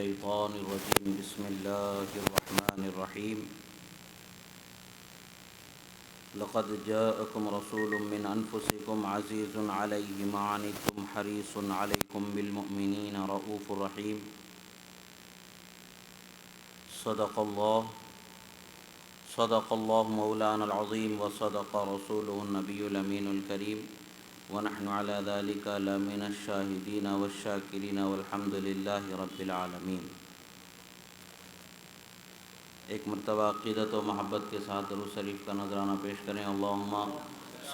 الشيطان الرجيم بسم الله الرحمن الرحيم لقد جاءكم رسول من أنفسكم عزيز عليه ما عنتم حريص عليكم بالمؤمنين رؤوف رحيم صدق الله مولانا العظيم وصدق رسوله النبي الأمين الكريم ونحن على ذلك لمن الشاهدين والشاكرين والحمد لله رب العالمين۔ ایک مرتبہ عقیدت و محبت کے ساتھ درود شریف کا نذرانہ پیش کریں۔ اللہم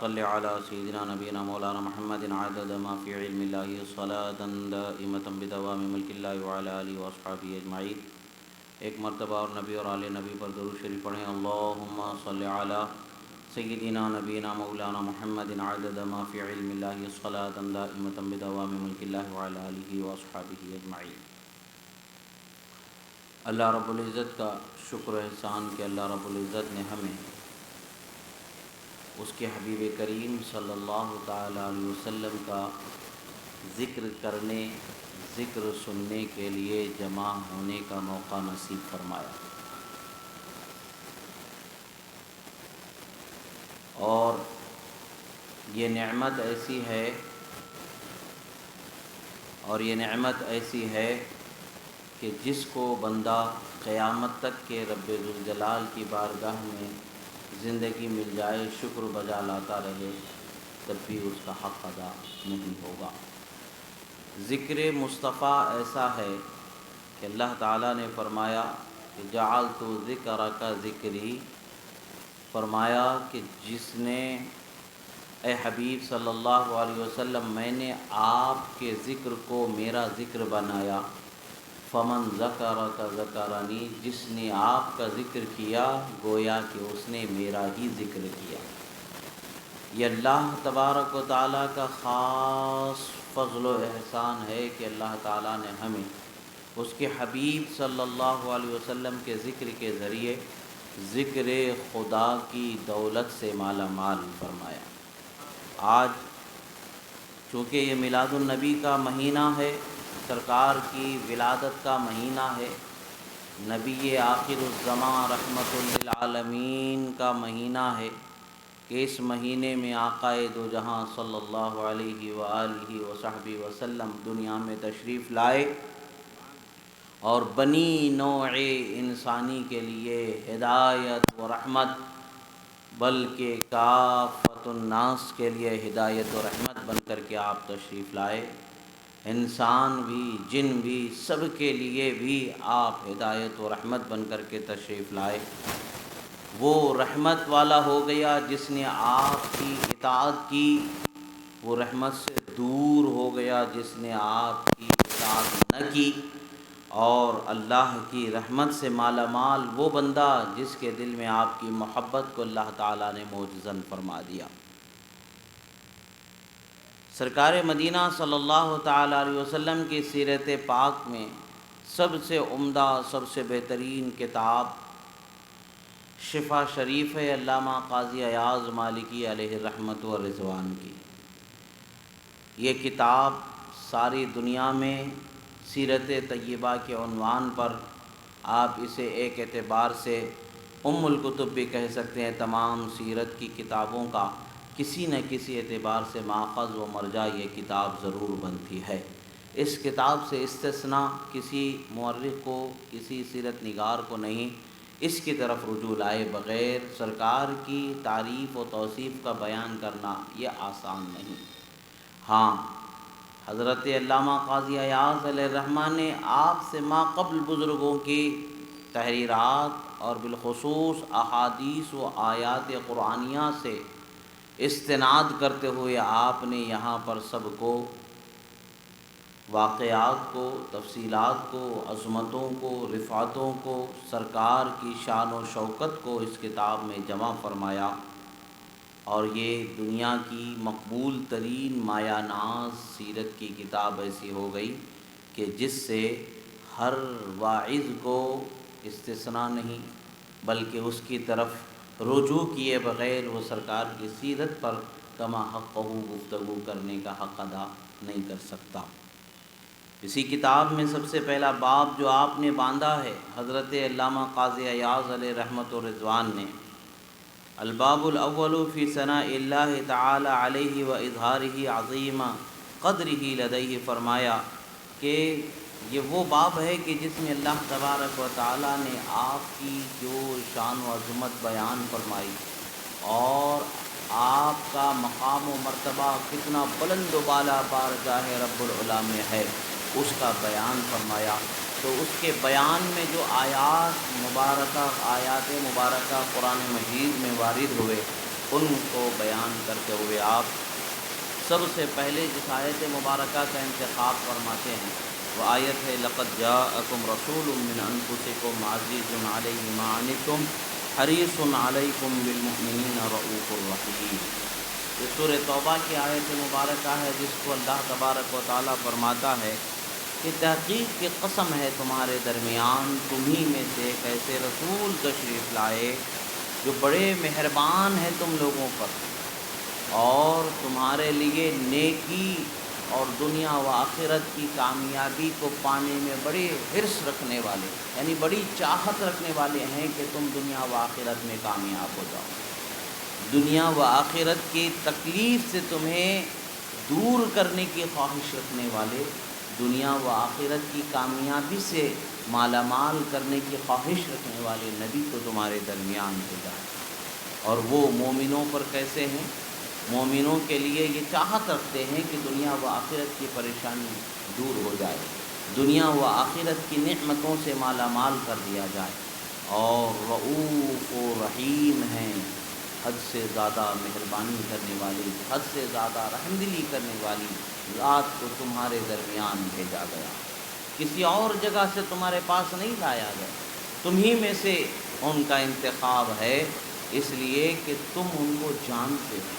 صلی علی سیدنا نبینا مولانا محمد عدد ما فی علم اللہ صلاة دائمة بدوام ملک اللہ وعلی آلہ واصحابہ اجمعین۔ ایک مرتبہ اور نبی اور آل نبی پر درود شریف پڑھیں۔ اللہم صلی علی سیدنا نبینا مولانا محمد عدد ما فی علم اللہ صلاة دائمة بدوام ملک اللہ وعلی آلہ واصحابہ اجمعین۔ اللہ رب العزت کا شکر و احسان کہ اللہ رب العزت نے ہمیں اس کے حبیب کریم صلی اللہ تعالی علیہ وسلم کا ذکر کرنے، ذکر سننے کے لیے جمع ہونے کا موقع نصیب فرمایا، اور یہ نعمت ایسی ہے کہ جس کو بندہ قیامت تک کے رب ذوالجلال کی بارگاہ میں زندگی مل جائے، شکر بجا لاتا رہے، تب بھی اس کا حق ادا نہیں ہوگا۔ ذکر مصطفیٰ ایسا ہے کہ اللہ تعالیٰ نے فرمایا کہ جعلت ذکرک ذکری، فرمایا کہ جس نے اے حبیب صلی اللہ علیہ وسلم میں نے آپ کے ذکر کو میرا ذکر بنایا، فمن ذکرک ذکرنی، جس نے آپ کا ذکر کیا گویا کہ اس نے میرا ہی ذکر کیا۔ یہ اللہ تبارک و تعالیٰ کا خاص فضل و احسان ہے کہ اللہ تعالیٰ نے ہمیں اس کے حبیب صلی اللہ علیہ وسلم کے ذکر کے ذریعے ذکر خدا کی دولت سے مالا مال فرمایا۔ آج چونکہ یہ میلاد النبی کا مہینہ ہے، سرکار کی ولادت کا مہینہ ہے، نبی آخر الزمان رحمت للعالمین کا مہینہ ہے، کہ اس مہینے میں آقا دو جہاں صلی اللہ علیہ وآلہ وصحبہ وسلم دنیا میں تشریف لائے اور بنی نوع انسانی کے لیے ہدایت و رحمت، بلکہ کافۃ الناس کے لیے ہدایت و رحمت بن کر کے آپ تشریف لائے۔ انسان بھی، جن بھی، سب کے لیے بھی آپ ہدایت و رحمت بن کر کے تشریف لائے۔ وہ رحمت والا ہو گیا جس نے آپ کی اطاعت کی، وہ رحمت سے دور ہو گیا جس نے آپ کی اطاعت نہ کی، اور اللہ کی رحمت سے مالا مال وہ بندہ جس کے دل میں آپ کی محبت کو اللہ تعالیٰ نے معجزاً فرما دیا۔ سرکار مدینہ صلی اللہ تعالی علیہ وسلم کی سیرت پاک میں سب سے عمدہ، سب سے بہترین کتاب شفا شریف ہے علامہ قاضی ایاز مالکی علیہ رحمت و رضوان کی۔ یہ کتاب ساری دنیا میں سیرت طیبہ کے عنوان پر آپ اسے ایک اعتبار سے ام الکتب بھی کہہ سکتے ہیں۔ تمام سیرت کی کتابوں کا کسی نہ کسی اعتبار سے ماخذ و مرجع یہ کتاب ضرور بنتی ہے۔ اس کتاب سے استثناء کسی مورخ کو، کسی سیرت نگار کو نہیں، اس کی طرف رجوع لائے بغیر سرکار کی تعریف و توصیف کا بیان کرنا یہ آسان نہیں۔ ہاں، حضرت علامہ قاضی ایاز علیہ الرحمہ نے آپ سے ما قبل بزرگوں کی تحریرات اور بالخصوص احادیث و آیات قرآنیہ سے استناد کرتے ہوئے آپ نے یہاں پر سب کو، واقعات کو، تفصیلات کو، عظمتوں کو، رفعتوں کو، سرکار کی شان و شوکت کو اس کتاب میں جمع فرمایا، اور یہ دنیا کی مقبول ترین مایہ ناز سیرت کی کتاب ایسی ہو گئی کہ جس سے ہر واعظ کو استثناء نہیں، بلکہ اس کی طرف رجوع کیے بغیر وہ سرکار کی سیرت پر کما حقہ گفتگو کرنے کا حق ادا نہیں کر سکتا۔ اسی کتاب میں سب سے پہلا باب جو آپ نے باندھا ہے حضرت علامہ قاضی ایاز علیہ رحمت و رضوان نے، الباب الاول فی ثناء اللہ تعالی علیہ و اظہارہ عظیم قدرہ لدیہ، فرمایا کہ یہ وہ باب ہے کہ جس میں اللہ تبارک و تعالی نے آپ کی جو شان و عظمت بیان فرمائی اور آپ کا مقام و مرتبہ کتنا بلند و بالا بارگاہ رب العلا میں ہے اس کا بیان فرمایا۔ تو اس کے بیان میں جو آیات مبارکہ قرآن مجید میں وارد ہوئے ان کو بیان کرتے ہوئے آپ سب سے پہلے جس آیت مبارکہ کا انتخاب فرماتے ہیں وہ آیت ہے لقد جاءکم رسول من انفسکم عزیز علیہ ما عنتم حریص علیکم بالمؤمنین رؤوف الرحیم۔ یہ سورہ توبہ کی آیت مبارکہ ہے جس کو اللہ تبارک و تعالیٰ فرماتا ہے کہ تحقیق کی قسم ہے تمہارے درمیان تمہیں میں سے ایک ایسے رسول تشریف لائے جو بڑے مہربان ہیں تم لوگوں پر اور تمہارے لیے نیکی اور دنیا و آخرت کی کامیابی کو پانے میں بڑے حرص رکھنے والے، یعنی بڑی چاہت رکھنے والے ہیں کہ تم دنیا و آخرت میں کامیاب ہو جاؤ، دنیا و آخرت کی تکلیف سے تمہیں دور کرنے کی خواہش رکھنے والے، دنیا و آخرت کی کامیابی سے مالا مال کرنے کی خواہش رکھنے والے نبی کو تمہارے درمیان سے جائے۔ اور وہ مومنوں پر کیسے ہیں؟ مومنوں کے لیے یہ چاہت رکھتے ہیں کہ دنیا و آخرت کی پریشانی دور ہو جائے، دنیا و آخرت کی نعمتوں سے مالا مال کر دیا جائے، اور رؤوف و رحیم ہیں، حد سے زیادہ مہربانی کرنے والی، حد سے زیادہ رحمدلی کرنے والی ذات کو تمہارے درمیان بھیجا گیا، کسی اور جگہ سے تمہارے پاس نہیں لایا گیا، تمہیں میں سے ان کا انتخاب ہے، اس لیے کہ تم ان کو جانتے ہو،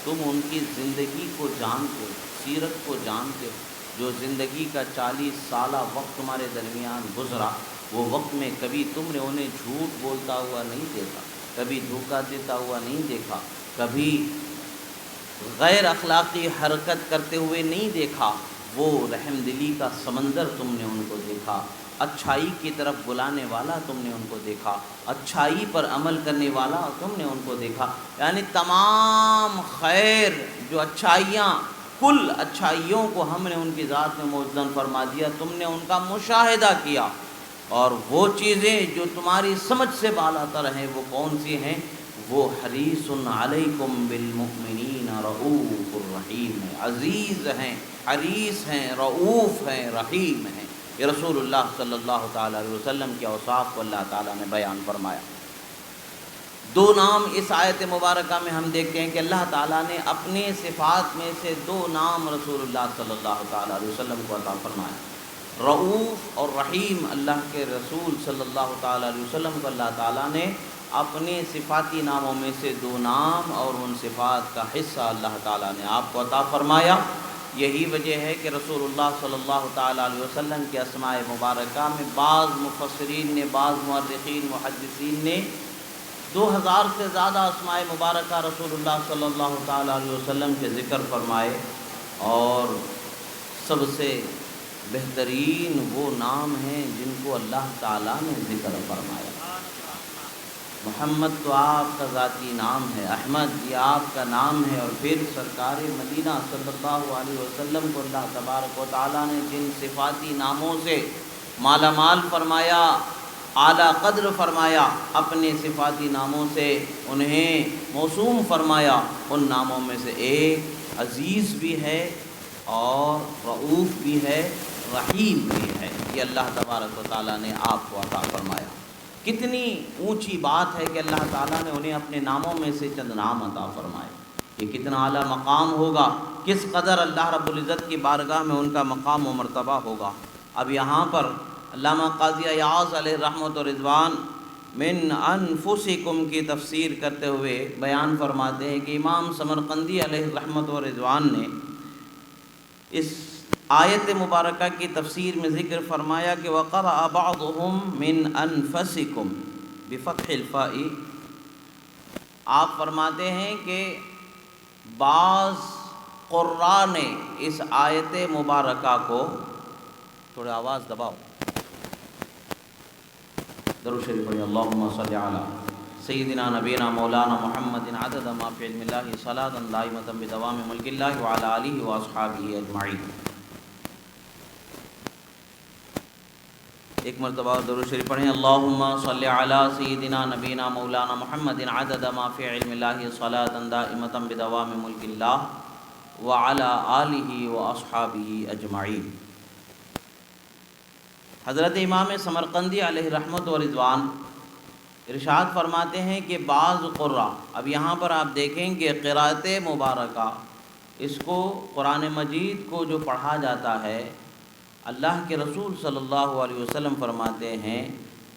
تم ان کی زندگی کو جانتے ہو، سیرت کو جانتے ہو، جو زندگی کا 40 سالہ وقت تمہارے درمیان گزرا، وہ وقت میں کبھی تم نے انہیں جھوٹ بولتا ہوا نہیں دیکھا، کبھی دھوکہ دیتا ہوا نہیں دیکھا، کبھی غیر اخلاقی حرکت کرتے ہوئے نہیں دیکھا، وہ رحم دلی کا سمندر تم نے ان کو دیکھا، اچھائی کی طرف بلانے والا تم نے ان کو دیکھا، اچھائی پر عمل کرنے والا تم نے ان کو دیکھا، یعنی تمام خیر جو اچھائیاں، کل اچھائیوں کو ہم نے ان کی ذات میں موجزن فرما دیا، تم نے ان کا مشاہدہ کیا، اور وہ چیزیں جو تمہاری سمجھ سے بالاتر ہیں وہ کون سی ہیں؟ وہ حریص علیکم بالمؤمنین رؤوف الرحیم ہیں، عزیز ہیں، حریص ہیں، رؤوف ہیں، رحیم ہیں۔ یہ رسول اللہ صلی اللہ تعالیٰ علیہ وسلم کے اوصاف کو اللہ تعالیٰ نے بیان فرمایا۔ دو نام اس آیت مبارکہ میں ہم دیکھتے ہیں کہ اللہ تعالیٰ نے اپنے صفات میں سے دو نام رسول اللہ صلی اللہ تعالیٰ علیہ وسلم کو عطا فرمایا، رؤوف اور رحیم۔ اللہ کے رسول صلی اللہ تعالیٰ علیہ وسلم کو اللہ تعالیٰ نے اپنے صفاتی ناموں میں سے دو نام اور ان صفات کا حصہ اللہ تعالیٰ نے آپ کو عطا فرمایا۔ یہی وجہ ہے کہ رسول اللہ صلی اللہ تعالیٰ علیہ وسلم کے اسماء مبارکہ میں بعض مفسرین نے، بعض مؤرخین محدثین نے 2000 سے زیادہ اسماء مبارکہ رسول اللہ صلی اللہ تعالیٰ علیہ وسلم کے ذکر فرمائے، اور سب سے بہترین وہ نام ہیں جن کو اللہ تعالیٰ نے ذکر فرمایا۔ محمد تو آپ کا ذاتی نام ہے، احمد یہ آپ کا نام ہے، اور پھر سرکار مدینہ صلی اللہ علیہ وسلم کو اللہ تبارک و تعالیٰ نے جن صفاتی ناموں سے مالا مال فرمایا، اعلیٰ قدر فرمایا، اپنے صفاتی ناموں سے انہیں موسوم فرمایا، ان ناموں میں سے ایک عزیز بھی ہے اور رؤوف بھی ہے، رحیم بھی ہے، یہ اللہ تبارک و تعالیٰ نے آپ کو عطا فرمایا۔ کتنی اونچی بات ہے کہ اللہ تعالیٰ نے انہیں اپنے ناموں میں سے چند نام عطا فرمائے، یہ کتنا اعلیٰ مقام ہوگا، کس قدر اللہ رب العزت کی بارگاہ میں ان کا مقام و مرتبہ ہوگا۔ اب یہاں پر علامہ قاضی ایاز علیہ رحمت و رضوان من انفسکم کی تفسیر کرتے ہوئے بیان فرماتے ہیں کہ امام سمرقندی علیہ رحمت و رضوان نے اس آیت مبارکہ کی تفسیر میں ذکر فرمایا کہ وَقَرَأَ بَعْضُهُمْ مِنْ أَنفَسِكُمْ بِفَتْحِ الْفَاءِ، آپ فرماتے ہیں کہ بعض قراء نے اس آیت مبارکہ کو تھوڑے آواز دباؤ. درود شریف پڑھیں. اللہم صلی علی سیدنا نبینا مولانا محمد عدد ما فی علم اللہ صلاۃ دائمۃ بدوام ملک اللہ وعلی آلہ واصحابہ اجمعین. ایک مرتبہ درود شریف پڑھیں. اللہم صلی علی سیدنا نبینا مولانا محمد عدد ما فی علم اللہ صلاۃ دائمۃ بدوام ملک اللہ وعلی آلہ واصحابہ اجمعین. حضرت امام سمرقندی علیہ رحمت و رضوان ارشاد فرماتے ہیں کہ بعض قراء، اب یہاں پر آپ دیکھیں کہ قرأت مبارکہ، اس کو قرآن مجید کو جو پڑھا جاتا ہے، اللہ کے رسول صلی اللہ علیہ وسلم فرماتے ہیں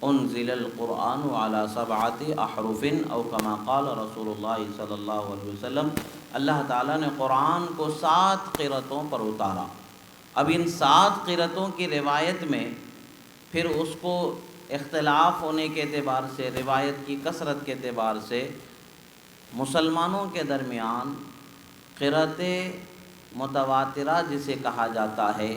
انزل القرآن علی 7 احرف او کما قال رسول اللہ صلی اللہ علیہ وسلم. اللہ تعالیٰ نے قرآن کو 7 قرأتوں پر اتارا. اب ان 7 قرأتوں کی روایت میں پھر اس کو اختلاف ہونے کے اعتبار سے، روایت کی کثرت کے اعتبار سے مسلمانوں کے درمیان قرأت متواترہ جسے کہا جاتا ہے،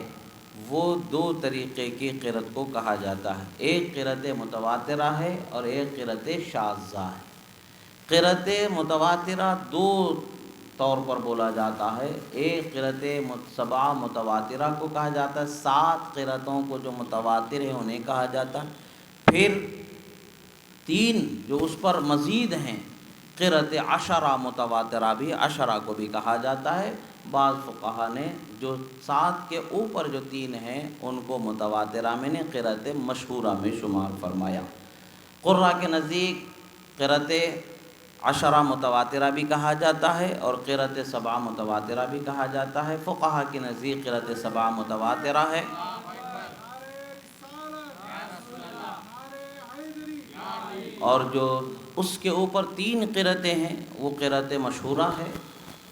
وہ 2 طریقے کی قرأت کو کہا جاتا ہے. ایک قرأت متواترہ ہے اور ایک قرأت شاذہ ہے. قرأت متواترہ 2 طور پر بولا جاتا ہے. ایک قرأت 7 متواترہ کو کہا جاتا ہے، 7 قرأتوں کو جو متواتر ہیں انہیں کہا جاتا ہے. پھر 3 جو اس پر مزید ہیں، قرأت 10 متواترہ بھی، 10 کو بھی کہا جاتا ہے. بعض فقہا نے جو 7 کے اوپر جو 3 ہیں ان کو متواترہ میں نے قرأت مشہورہ میں شمار فرمایا. قراء کے نزدیک قرأت 10 متواترہ بھی کہا جاتا ہے اور قرأت 7 متواترہ بھی کہا جاتا ہے. فقہا کے نزدیک قرأت 7 متواترہ ہے. اور جو اس کے اوپر 3 قرأتیں ہیں وہ قرأت مشہورہ ہے.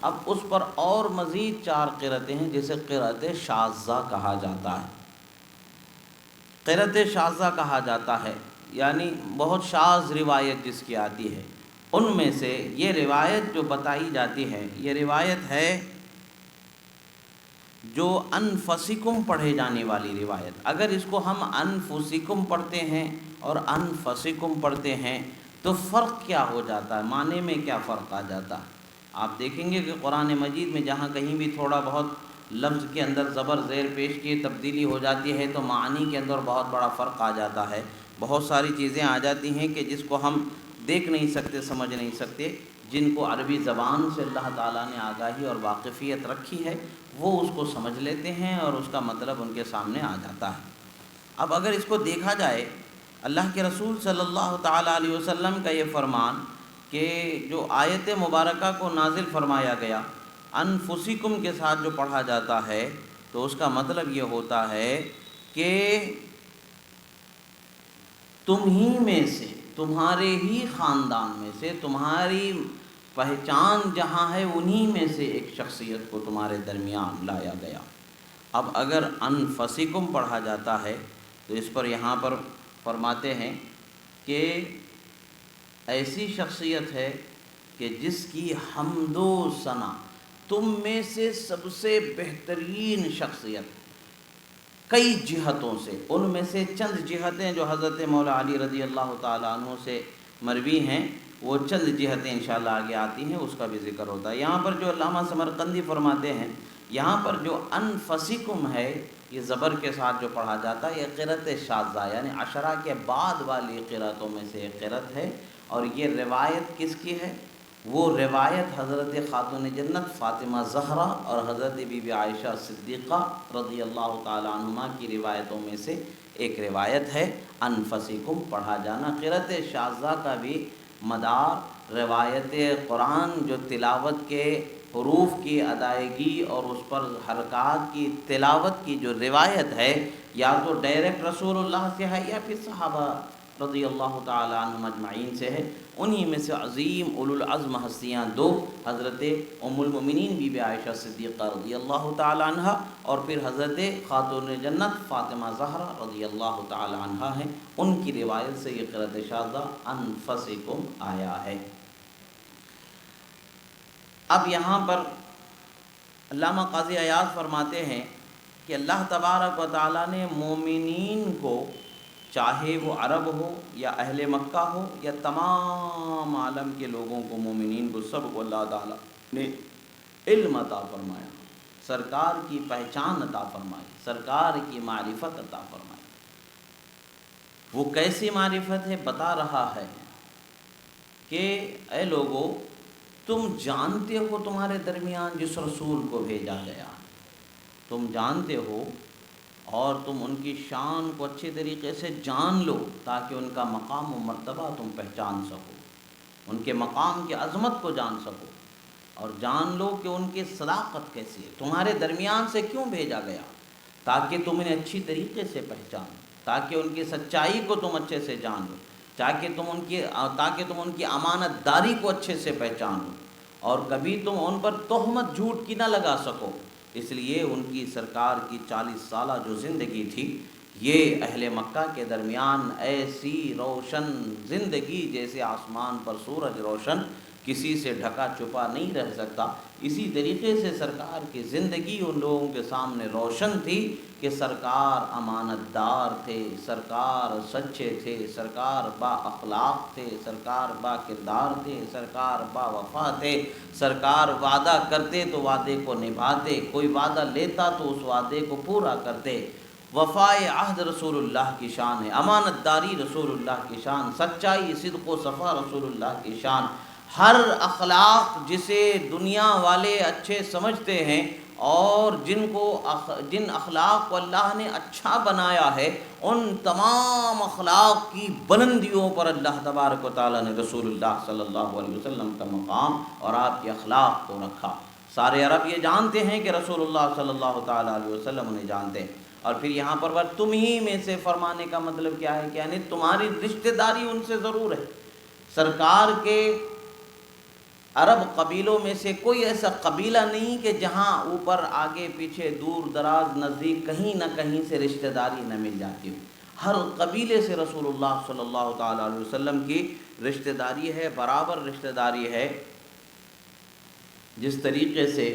اب اس پر اور مزید 4 قرأتیں ہیں جسے قرأت شاذہ کہا جاتا ہے. قرأت شاذہ کہا جاتا ہے یعنی بہت شاذ روایت جس کی آتی ہے. ان میں سے یہ روایت جو بتائی جاتی ہے، یہ روایت ہے جو انفسکم پڑھے جانے والی روایت. اگر اس کو ہم انفسکم پڑھتے ہیں اور انفسکم پڑھتے ہیں تو فرق کیا ہو جاتا ہے، معنی میں کیا فرق آ جاتا ہے. آپ دیکھیں گے کہ قرآن مجید میں جہاں کہیں بھی تھوڑا بہت لفظ کے اندر زبر زیر پیش کی تبدیلی ہو جاتی ہے تو معنی کے اندر بہت بڑا فرق آ جاتا ہے. بہت ساری چیزیں آ جاتی ہیں کہ جس کو ہم دیکھ نہیں سکتے، سمجھ نہیں سکتے. جن کو عربی زبان سے اللہ تعالیٰ نے آگاہی اور واقفیت رکھی ہے وہ اس کو سمجھ لیتے ہیں اور اس کا مطلب ان کے سامنے آ جاتا ہے. اب اگر اس کو دیکھا جائے، اللہ کے رسول صلی اللہ تعالیٰ علیہ وسلم کا یہ فرمان کہ جو آیت مبارکہ کو نازل فرمایا گیا انفسکم کے ساتھ جو پڑھا جاتا ہے تو اس کا مطلب یہ ہوتا ہے کہ تم ہی میں سے، تمہارے ہی خاندان میں سے، تمہاری پہچان جہاں ہے انہی میں سے ایک شخصیت کو تمہارے درمیان لایا گیا. اب اگر انفسکم پڑھا جاتا ہے تو اس پر یہاں پر فرماتے ہیں کہ ایسی شخصیت ہے کہ جس کی حمد و ثنا، تم میں سے سب سے بہترین شخصیت کئی جہتوں سے. ان میں سے چند جہتیں جو حضرت مولا علی رضی اللہ تعالیٰ عنہ سے مروی ہیں، وہ چند جہتیں انشاءاللہ آگے آتی ہیں، اس کا بھی ذکر ہوتا ہے. یہاں پر جو علامہ سمرقندی فرماتے ہیں، یہاں پر جو انفسکم ہے یہ زبر کے ساتھ جو پڑھا جاتا ہے یہ قرأت شاذہ یعنی 10 کے بعد والی قرأتوں میں سے ایک قرأت ہے. اور یہ روایت کس کی ہے؟ وہ روایت حضرت خاتون جنت فاطمہ زہرا اور حضرت بی بی عائشہ صدیقہ رضی اللہ تعالی عنہما کی روایتوں میں سے ایک روایت ہے. انفسکم پڑھا جانا. قرأت شاذہ کا بھی مدار روایت قرآن جو تلاوت کے حروف کی ادائیگی اور اس پر حرکات کی تلاوت کی جو روایت ہے یا تو ڈائریکٹ رسول اللہ سے ہے یا پھر صحابہ رضی اللہ تعالی عنہم اجمعین سے ہے. انہی میں سے عظیم اولو العزم ہستیاں 2 حضرت ام المؤمنین بی بی عائشہ صدیقہ رضی اللہ تعالی عنہ اور پھر حضرت خاتون جنت فاطمہ زہرا رضی اللہ تعالی عنہ ہیں. ان کی روایت سے یہ قرأت شاذہ انفسکم آیا ہے. اب یہاں پر علامہ قاضی عیاض فرماتے ہیں کہ اللہ تبارک و تعالیٰ نے مومنین کو، چاہے وہ عرب ہو یا اہل مکہ ہو یا تمام عالم کے لوگوں کو، مومنین کو سب کو اللہ تعالیٰ نے علم عطا فرمایا، سرکار کی پہچان عطا فرمائی، سرکار کی معرفت عطا فرمائی۔ وہ کیسی معرفت ہے؟ بتا رہا ہے کہ اے لوگو، تم جانتے ہو تمہارے درمیان جس رسول کو بھیجا گیا، تم جانتے ہو، اور تم ان کی شان کو اچھے طریقے سے جان لو تاکہ ان کا مقام و مرتبہ تم پہچان سکو، ان کے مقام کی عظمت کو جان سکو، اور جان لو کہ ان کی صداقت کیسی ہے، تمہارے درمیان سے کیوں بھیجا گیا، تاکہ تم انہیں اچھی طریقے سے پہچانو، تاکہ ان کی سچائی کو تم اچھے سے جان لو، تاکہ تم ان کی امانت داری کو اچھے سے پہچانو، اور کبھی تم ان پر تہمت جھوٹ کی نہ لگا سکو۔ اس لیے ان کی سرکار کی 40 سالہ جو زندگی تھی، یہ اہل مکہ کے درمیان ایسی روشن زندگی جیسے آسمان پر سورج روشن، کسی سے ڈھکا چھپا نہیں رہ سکتا، اسی طریقے سے سرکار کی زندگی ان لوگوں کے سامنے روشن تھی کہ سرکار امانت دار تھے، سرکار سچے تھے، سرکار با اخلاق تھے، سرکار با کردار تھے، سرکار با وفا تھے، سرکار وعدہ کرتے تو وعدے کو نبھاتے، کوئی وعدہ لیتا تو اس وعدے کو پورا کرتے۔ وفائے عہد رسول اللہ کی شان ہے، امانت داری رسول اللہ کی شان، سچائی صدق و صفا رسول اللہ کی شان۔ ہر اخلاق جسے دنیا والے اچھے سمجھتے ہیں، اور جن اخلاق کو اللہ نے اچھا بنایا ہے، ان تمام اخلاق کی بلندیوں پر اللہ تبارک و تعالیٰ نے رسول اللہ صلی اللہ علیہ وسلم کا مقام اور آپ کے اخلاق کو رکھا۔ سارے عرب یہ جانتے ہیں کہ رسول اللہ صلی اللہ تعالیٰ علیہ وسلم انہیں جانتے ہیں، اور پھر یہاں پر تم ہی میں سے فرمانے کا مطلب کیا ہے کہ یعنی تمہاری رشتہ داری ان سے ضرور ہے۔ سرکار کے عرب قبیلوں میں سے کوئی ایسا قبیلہ نہیں کہ جہاں اوپر آگے پیچھے دور دراز نزدیک کہیں نہ کہیں سے رشتہ داری نہ مل جاتی ہو، ہر قبیلے سے رسول اللہ صلی اللہ تعالیٰ علیہ وسلم کی رشتہ داری ہے، برابر رشتہ داری ہے۔ جس طریقے سے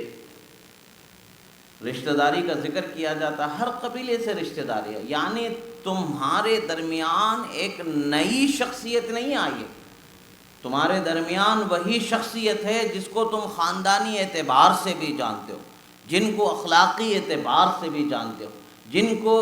رشتہ داری کا ذکر کیا جاتا ہے، ہر قبیلے سے رشتہ داری ہے، یعنی تمہارے درمیان ایک نئی شخصیت نہیں آئی ہے، تمہارے درمیان وہی شخصیت ہے جس کو تم خاندانی اعتبار سے بھی جانتے ہو، جن کو اخلاقی اعتبار سے بھی جانتے ہو، جن کو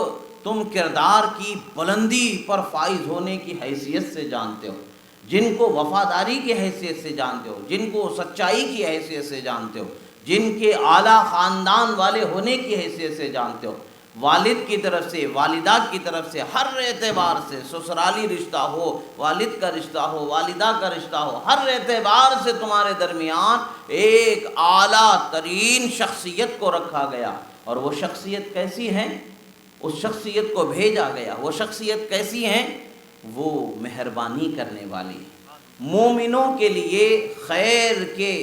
تم کردار کی بلندی پر فائز ہونے کی حیثیت سے جانتے ہو، جن کو وفاداری کی حیثیت سے جانتے ہو، جن کو سچائی کی حیثیت سے جانتے ہو، جن کے اعلیٰ خاندان والے ہونے کی حیثیت سے جانتے ہو، والد کی طرف سے، والدہ کی طرف سے، ہر اعتبار سے، سسرالی رشتہ ہو، والد کا رشتہ ہو، والدہ کا رشتہ ہو، ہر اعتبار سے تمہارے درمیان ایک اعلیٰ ترین شخصیت کو رکھا گیا، اور وہ شخصیت کیسی ہے؟ اس شخصیت کو بھیجا گیا، وہ شخصیت کیسی ہے؟ وہ مہربانی کرنے والی، مومنوں کے لیے خیر کے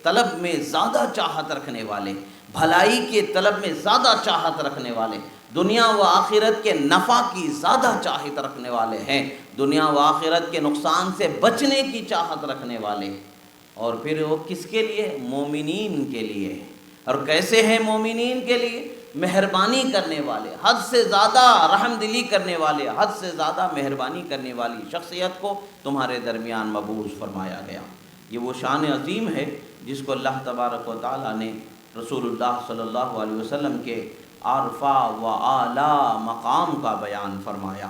طلب میں زیادہ چاہت رکھنے والے، بھلائی کے طلب میں زیادہ چاہت رکھنے والے، دنیا و آخرت کے نفع کی زیادہ چاہت رکھنے والے ہیں، دنیا و آخرت کے نقصان سے بچنے کی چاہت رکھنے والے۔ اور پھر وہ کس کے لیے؟ مومنین کے لیے۔ اور کیسے ہیں مومنین کے لیے؟ مہربانی کرنے والے، حد سے زیادہ رحم دلی کرنے والے، حد سے زیادہ مہربانی کرنے والی شخصیت کو تمہارے درمیان مبعوث فرمایا گیا۔ یہ وہ شان عظیم ہے جس کو اللہ تبارک و تعالیٰ نے رسول اللہ صلی اللہ علیہ وسلم کے عرفہ و اعلیٰ مقام کا بیان فرمایا۔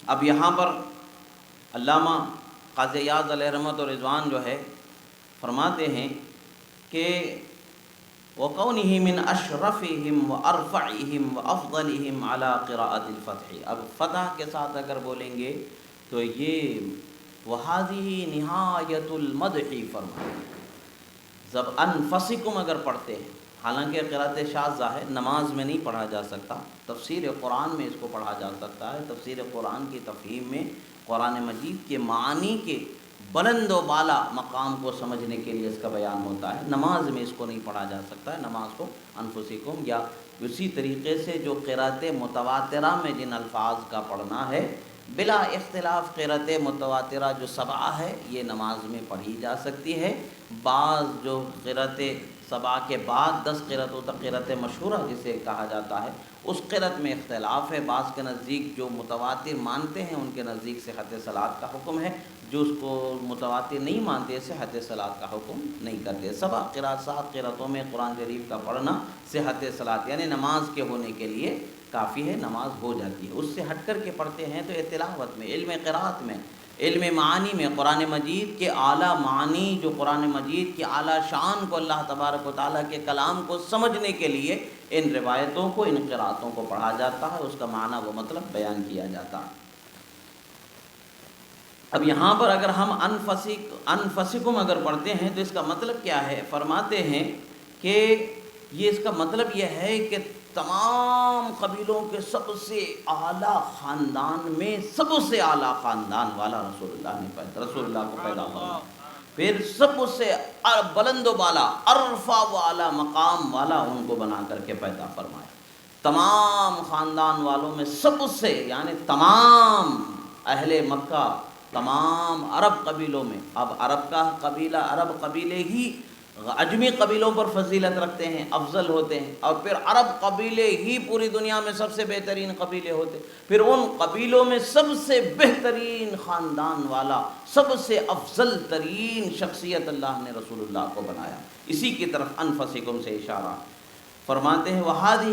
اب یہاں پر علامہ قاضی ایاز علیہ رحمت و رضوان جو ہے فرماتے ہیں کہ وَقَوْنِهِ مِنْ أَشْرَفِهِمْ وَأَرْفَعِهِمْ وَأَفْضَلِهِمْ عَلَىٰ قِرَاءَةِ الْفَتْحِ۔ اب فتح کے ساتھ اگر بولیں گے تو یہ وَهَذِهِ نِهَایَةُ الْمَدْحِ فرمایا۔ جب انفسکم اگر پڑھتے ہیں، حالانکہ قرأت شاذہ ہے، نماز میں نہیں پڑھا جا سکتا، تفسیر قرآن میں اس کو پڑھا جا سکتا ہے، تفسیر قرآن کی تفہیم میں قرآن مجید کے معانی کے بلند و بالا مقام کو سمجھنے کے لیے اس کا بیان ہوتا ہے، نماز میں اس کو نہیں پڑھا جا سکتا ہے، نماز کو انفسکم یا اسی طریقے سے جو قرأت متواترہ میں جن الفاظ کا پڑھنا ہے، بلا اختلاف قرأت متواترہ جو 7 ہے یہ نماز میں پڑھی جا سکتی ہے۔ بعض جو قرأت سبا کے بعد 10 قرأتوں تک قرأت مشہورہ جسے کہا جاتا ہے، اس قرأت میں اختلاف ہے۔ بعض کے نزدیک جو متواتر مانتے ہیں ان کے نزدیک صحت صلاۃ کا حکم ہے، جو اس کو متواتر نہیں مانتے صحت صلاۃ کا حکم نہیں کرتے۔ سبا قرأت 7 قرأتوں میں قرآن شریف کا پڑھنا صحت صلاۃ یعنی نماز کے ہونے کے لیے کافی ہے، نماز ہو جاتی ہے۔ اس سے ہٹ کر کے پڑھتے ہیں تو تلاوت میں، علم قرأت میں، علم معانی میں، قرآن مجید کے اعلیٰ معانی، جو قرآن مجید کی اعلیٰ شان کو، اللہ تبارک و تعالیٰ کے کلام کو سمجھنے کے لیے ان روایتوں کو، ان قرأتوں کو پڑھا جاتا ہے، اس کا معنی وہ مطلب بیان کیا جاتا ہے۔ اب یہاں پر اگر ہم انفسکم اگر پڑھتے ہیں تو اس کا مطلب کیا ہے؟ فرماتے ہیں کہ یہ اس کا مطلب یہ ہے کہ تمام قبیلوں کے سب سے اعلیٰ خاندان میں سب سے اعلیٰ خاندان والا رسول اللہ کو پیدا ہوا، پھر سب سے بلند و بالا، عرفہ و اعلیٰ مقام والا ان کو بنا کر کے پیدا فرمایا۔ تمام خاندان والوں میں سب سے، یعنی تمام اہل مکہ، تمام عرب قبیلوں میں، اب عرب کا قبیلہ، عرب قبیلے ہی عجمی قبیلوں پر فضیلت رکھتے ہیں، افضل ہوتے ہیں، اور پھر عرب قبیلے ہی پوری دنیا میں سب سے بہترین قبیلے ہوتے ہیں، پھر ان قبیلوں میں سب سے بہترین خاندان والا، سب سے افضل ترین شخصیت اللہ نے رسول اللہ کو بنایا۔ اسی کی طرف انفسکم سے اشارہ فرماتے ہیں، وَهَذِهِ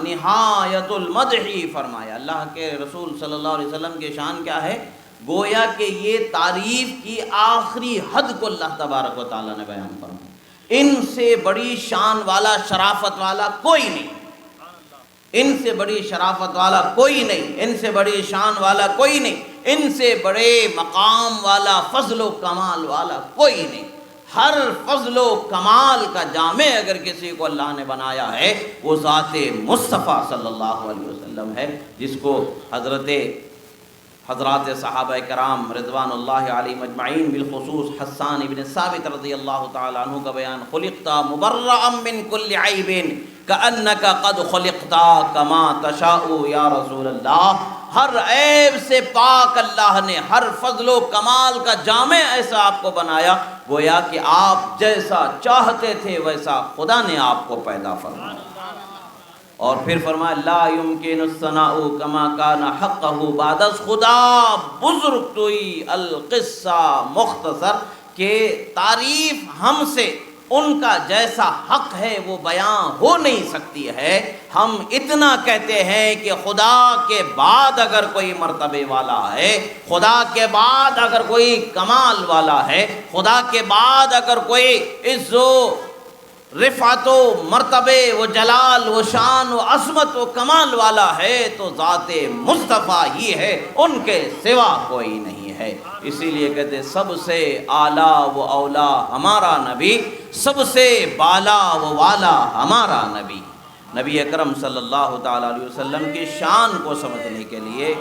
نِهَایَةُ الْمَدْحِ، فرمایا اللہ کے رسول صلی اللہ علیہ وسلم کی شان کیا ہے؟ گویا کہ یہ تعریف کی آخری حد کو اللہ تبارک و تعالیٰ نے بیان فرمایا۔ ان سے بڑی شان والا، شرافت والا کوئی نہیں، ان سے بڑی شرافت والا کوئی نہیں، ان سے بڑی شان والا کوئی نہیں، ان سے بڑے مقام والا، فضل و کمال والا کوئی نہیں۔ ہر فضل و کمال کا جامع اگر کسی کو اللہ نے بنایا ہے وہ ذات مصطفیٰ صلی اللہ علیہ وسلم ہے، جس کو حضرات صحابہ کرام رضوان اللہ علیہ مجمعین، بالخصوص حسان ابن ثابت رضی اللہ تعالیٰ عنہ کا بیان، خلقت مبرأ من کل عیب کأنک قد خلقت کما تشاء یا رسول اللہ، ہر عیب سے پاک اللہ نے، ہر فضل و کمال کا جامع ایسا آپ کو بنایا گویا کہ آپ جیسا چاہتے تھے ویسا خدا نے آپ کو پیدا فرمایا۔ اور پھر فرمایا لا یمکن الثناء کما کان حقہ بعد از خدا بزرگ توئی القصہ مختصر، کہ تعریف ہم سے ان کا جیسا حق ہے وہ بیان ہو نہیں سکتی ہے۔ ہم اتنا کہتے ہیں کہ خدا کے بعد اگر کوئی مرتبے والا ہے، خدا کے بعد اگر کوئی کمال والا ہے، خدا کے بعد اگر کوئی عز و رفعت و مرتبے و جلال و شان و عظمت و کمال والا ہے تو ذات مصطفیٰ ہی ہے، ان کے سوا کوئی نہیں ہے۔ اسی لیے کہتے سب سے اعلیٰ و اولا ہمارا نبی، سب سے بالا و والا ہمارا نبی۔ نبی اکرم صلی اللہ تعالیٰ علیہ وسلم کی شان کو سمجھنے کے لیے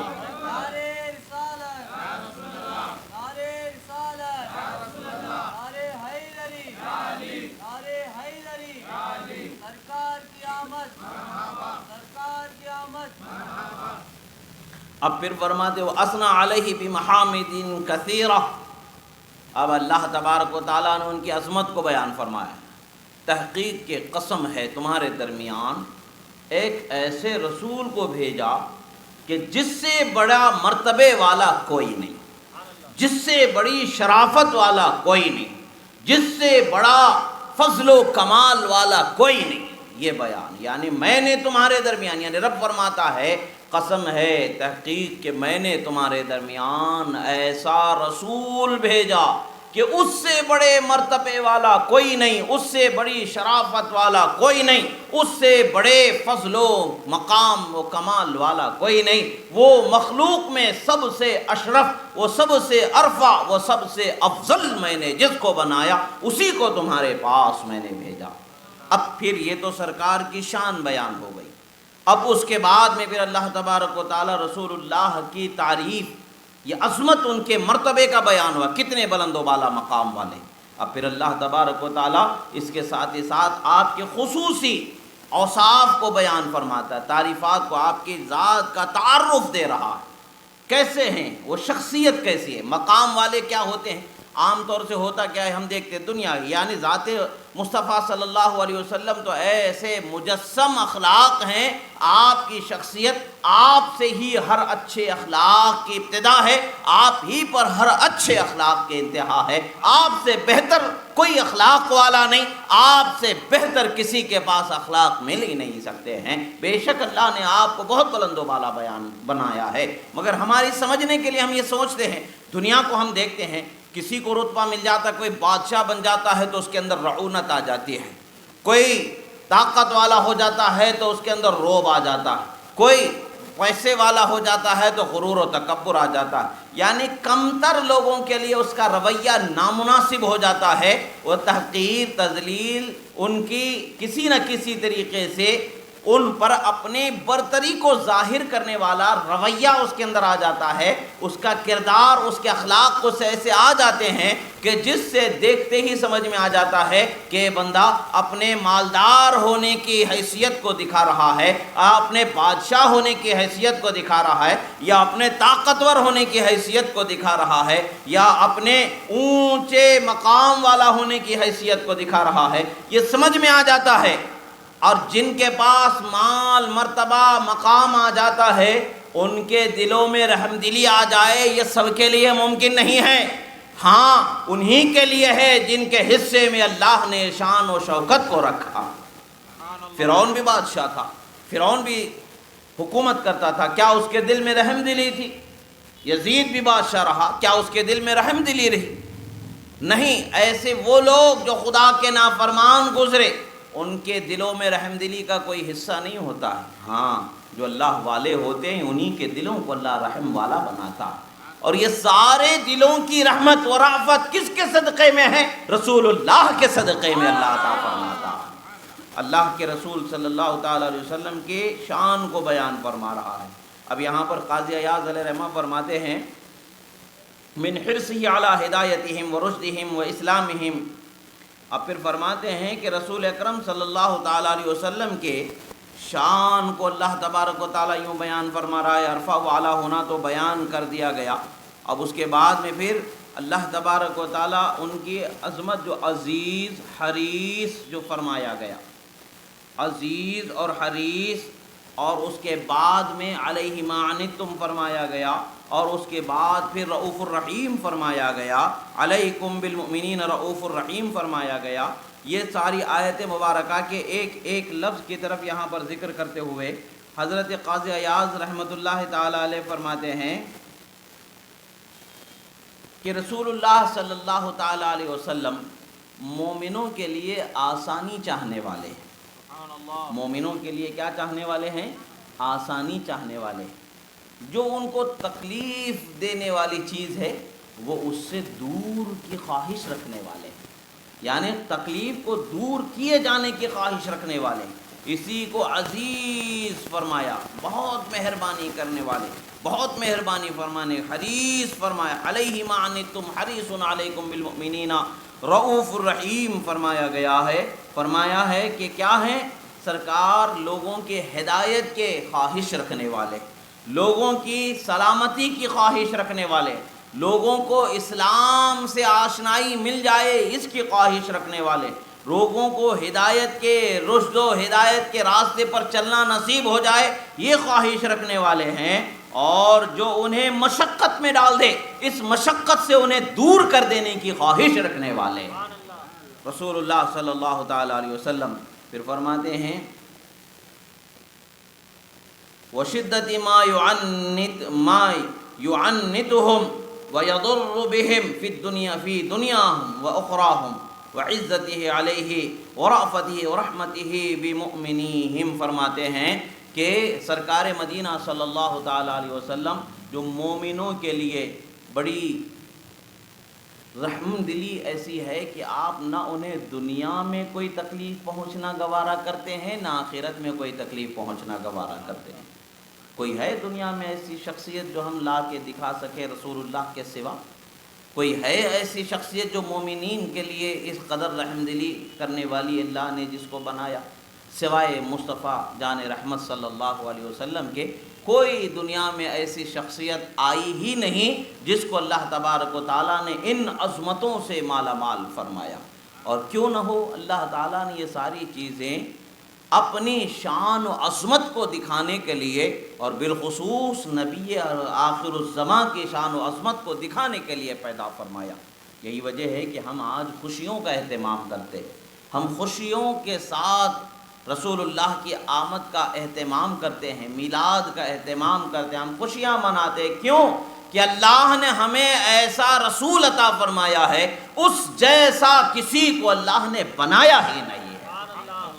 اب پھر فرماتے ہو اسنا علیہ بمحامد کثیرہ، اب اللہ تبارک و تعالیٰ نے ان کی عظمت کو بیان فرمایا۔ تحقیق کے قسم ہے تمہارے درمیان ایک ایسے رسول کو بھیجا کہ جس سے بڑا مرتبے والا کوئی نہیں، جس سے بڑی شرافت والا کوئی نہیں، جس سے بڑا فضل و کمال والا کوئی نہیں۔ یہ بیان یعنی میں نے تمہارے درمیان، یعنی رب فرماتا ہے قسم ہے تحقیق کہ میں نے تمہارے درمیان ایسا رسول بھیجا کہ اس سے بڑے مرتبے والا کوئی نہیں، اس سے بڑی شرافت والا کوئی نہیں، اس سے بڑے فضل و مقام و کمال والا کوئی نہیں۔ وہ مخلوق میں سب سے اشرف، وہ سب سے ارفع، وہ سب سے افضل میں نے جس کو بنایا اسی کو تمہارے پاس میں نے بھیجا۔ اب پھر یہ تو سرکار کی شان بیان ہو گئی، اب اس کے بعد میں پھر اللہ تبارک و تعالی رسول اللہ کی تعریف، یہ عظمت ان کے مرتبے کا بیان ہوا، کتنے بلند و بالا مقام والے۔ اب پھر اللہ تبارک و تعالی اس کے ساتھ ہی ساتھ آپ کے خصوصی اوصاف کو بیان فرماتا ہے، تعریفات کو، آپ کی ذات کا تعارف دے رہا ہے، کیسے ہیں وہ، شخصیت کیسی ہے۔ مقام والے کیا ہوتے ہیں؟ عام طور سے ہوتا کیا ہے، ہم دیکھتے ہیں دنیا یعنی ذات مصطفیٰ صلی اللہ علیہ وسلم تو ایسے مجسم اخلاق ہیں، آپ کی شخصیت آپ سے ہی ہر اچھے اخلاق کی ابتدا ہے، آپ ہی پر ہر اچھے اخلاق کے انتہا ہے، آپ سے بہتر کوئی اخلاق والا نہیں، آپ سے بہتر کسی کے پاس اخلاق مل ہی نہیں سکتے ہیں۔ بے شک اللہ نے آپ کو بہت بلند و بالا بنایا ہے، مگر ہماری سمجھنے کے لیے ہم یہ سوچتے ہیں، دنیا کو ہم دیکھتے ہیں، کسی کو رتبہ مل جاتا ہے، کوئی بادشاہ بن جاتا ہے تو اس کے اندر رعونت آ جاتی ہے، کوئی طاقت والا ہو جاتا ہے تو اس کے اندر روب آ جاتا ہے، کوئی پیسے والا ہو جاتا ہے تو غرور و تکبر آ جاتا ہے، یعنی کمتر لوگوں کے لیے اس کا رویہ نامناسب ہو جاتا ہے، وہ تحقیر تذلیل ان کی کسی نہ کسی طریقے سے ان پر اپنے برتری کو ظاہر کرنے والا رویہ اس کے اندر آ جاتا ہے، اس کا کردار اس کے اخلاق کو ایسے آ جاتے ہیں کہ جس سے دیکھتے ہی سمجھ میں آ جاتا ہے کہ بندہ اپنے مالدار ہونے کی حیثیت کو دکھا رہا ہے، اپنے بادشاہ ہونے کی حیثیت کو دکھا رہا ہے، یا اپنے طاقتور ہونے کی حیثیت کو دکھا رہا ہے، یا اپنے اونچے مقام والا ہونے کی حیثیت کو دکھا رہا ہے، یہ سمجھ میں آ جاتا ہے۔ اور جن کے پاس مال مرتبہ مقام آ جاتا ہے ان کے دلوں میں رحم دلی آ جائے، یہ سب کے لیے ممکن نہیں ہے، ہاں انہی کے لیے ہے جن کے حصے میں اللہ نے شان و شوکت کو رکھا۔ فرعون بھی بادشاہ تھا، فرعون بھی حکومت کرتا تھا، کیا اس کے دل میں رحم دلی تھی؟ یزید بھی بادشاہ رہا، کیا اس کے دل میں رحم دلی رہی؟ نہیں، ایسے وہ لوگ جو خدا کے نافرمان گزرے ان کے دلوں میں رحم دلی کا کوئی حصہ نہیں ہوتا ہے، ہاں جو اللہ والے ہوتے ہیں انہی کے دلوں کو اللہ رحم والا بناتا، اور یہ سارے دلوں کی رحمت و رافت کس کے صدقے میں ہے؟ رسول اللہ کے صدقے میں اللہ عطا فرماتا۔ اللہ کے رسول صلی اللہ تعالی علیہ وسلم کے شان کو بیان فرما رہا ہے۔ اب یہاں پر قاضی ایاز علیہ رحمہ فرماتے ہیں من حرصہ علی ہدایتہم و رشدہم و اسلامہم، اب پھر فرماتے ہیں کہ رسول اکرم صلی اللہ تعالیٰ علیہ وسلم کے شان کو اللہ تبارک و تعالیٰ یوں بیان فرما رہا ہے، عرفہ و اعلیٰ ہونا تو بیان کر دیا گیا، اب اس کے بعد میں پھر اللہ تبارک و تعالیٰ ان کی عظمت جو عزیز حریص جو فرمایا گیا، عزیز اور حریص، اور اس کے بعد میں علیہ ما عنتم فرمایا گیا، اور اس کے بعد پھر رؤوف الرحیم فرمایا گیا، علیکم بالمؤمنین رؤوف الرحیم فرمایا گیا۔ یہ ساری آیت مبارکہ کے ایک ایک لفظ کی طرف یہاں پر ذکر کرتے ہوئے حضرت قاضی ایاز رحمۃ اللہ تعالی علیہ فرماتے ہیں کہ رسول اللہ صلی اللہ تعالی علیہ وسلم مومنوں کے لیے آسانی چاہنے والے ہیں، مومنوں کے لیے کیا چاہنے والے ہیں؟ آسانی چاہنے والے، جو ان کو تکلیف دینے والی چیز ہے وہ اس سے دور کی خواہش رکھنے والے، یعنی تکلیف کو دور کیے جانے کی خواہش رکھنے والے، اسی کو عزیز فرمایا، بہت مہربانی کرنے والے، بہت مہربانی فرمانے، حریص فرمایا، علیہ ما عنتم حریص علیکم بالمؤمنین رؤوف الرحیم فرمایا گیا ہے۔ فرمایا ہے کہ کیا ہیں؟ سرکار لوگوں کے ہدایت کے خواہش رکھنے والے، لوگوں کی سلامتی کی خواہش رکھنے والے، لوگوں کو اسلام سے آشنائی مل جائے اس کی خواہش رکھنے والے، لوگوں کو ہدایت کے رشد و ہدایت کے راستے پر چلنا نصیب ہو جائے یہ خواہش رکھنے والے ہیں، اور جو انہیں مشقت میں ڈال دے اس مشقت سے انہیں دور کر دینے کی خواہش رکھنے والے رسول اللہ صلی اللہ تعالی علیہ وسلم۔ پھر فرماتے ہیں وشدت ما يعنتهم ويضر بهم في دنياهم واخراهم وعزته عليه ورأفته ورحمته بمؤمنيهم، فرماتے ہیں کہ سرکار مدینہ صلی اللہ تعالی علیہ وسلم جو مومنوں کے لیے بڑی رحم دلی ایسی ہے کہ آپ نہ انہیں دنیا میں کوئی تکلیف پہنچنا گوارا کرتے ہیں نہ آخرت میں کوئی تکلیف پہنچنا گوارا کرتے ہیں۔ کوئی ہے دنیا میں ایسی شخصیت جو ہم لا کے دکھا سکے رسول اللہ کے سوا؟ کوئی ہے ایسی شخصیت جو مومنین کے لیے اس قدر رحم دلی کرنے والی اللہ نے جس کو بنایا؟ سوائے مصطفیٰ جان رحمت صلی اللہ علیہ وسلم کے کوئی دنیا میں ایسی شخصیت آئی ہی نہیں جس کو اللہ تبارک و تعالیٰ نے ان عظمتوں سے مالا مال فرمایا۔ اور کیوں نہ ہو، اللہ تعالیٰ نے یہ ساری چیزیں اپنی شان و عظمت کو دکھانے کے لیے اور بالخصوص نبی آخر الزماں کی شان و عظمت کو دکھانے کے لیے پیدا فرمایا۔ یہی وجہ ہے کہ ہم آج خوشیوں کا اہتمام کرتے ہیں، ہم خوشیوں کے ساتھ رسول اللہ کی آمد کا اہتمام کرتے ہیں، میلاد کا اہتمام کرتے ہیں، ہم خوشیاں مناتے ہیں۔ کیوں؟ کہ اللہ نے ہمیں ایسا رسول عطا فرمایا ہے، اس جیسا کسی کو اللہ نے بنایا ہی نہیں ہے۔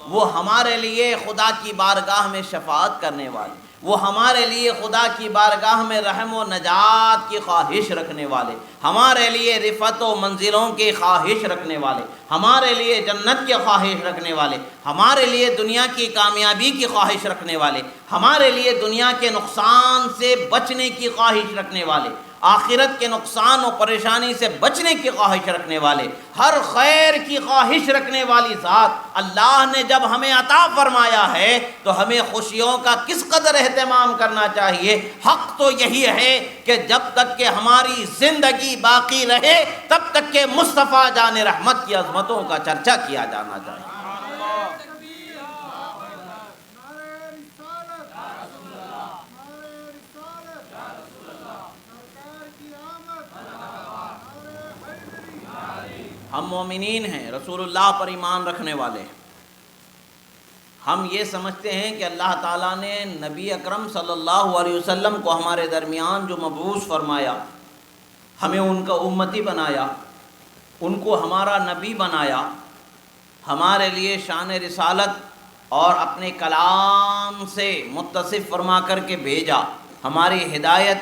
وہ ہمارے لیے خدا کی بارگاہ میں شفاعت کرنے والے، وہ ہمارے لیے خدا کی بارگاہ میں رحم و نجات کی خواہش رکھنے والے، ہمارے لیے رفعت و منزلوں کی خواہش رکھنے والے، ہمارے لیے جنت کی خواہش رکھنے والے، ہمارے لیے دنیا کی کامیابی کی خواہش رکھنے والے، ہمارے لیے دنیا کے نقصان سے بچنے کی خواہش رکھنے والے، آخرت کے نقصان و پریشانی سے بچنے کی خواہش رکھنے والے، ہر خیر کی خواہش رکھنے والی ذات اللہ نے جب ہمیں عطا فرمایا ہے تو ہمیں خوشیوں کا کس قدر اہتمام کرنا چاہیے۔ حق تو یہی ہے کہ جب تک کہ ہماری زندگی باقی رہے تب تک کہ مصطفیٰ جان رحمت کی عظمتوں کا چرچا کیا جانا چاہیے۔ ہم مومنین ہیں، رسول اللہ پر ایمان رکھنے والے ہیں۔ ہم یہ سمجھتے ہیں کہ اللہ تعالیٰ نے نبی اکرم صلی اللہ علیہ وسلم کو ہمارے درمیان جو مبعوث فرمایا، ہمیں ان کا امتی بنایا، ان کو ہمارا نبی بنایا، ہمارے لیے شان رسالت اور اپنے کلام سے متصف فرما کر کے بھیجا، ہماری ہدایت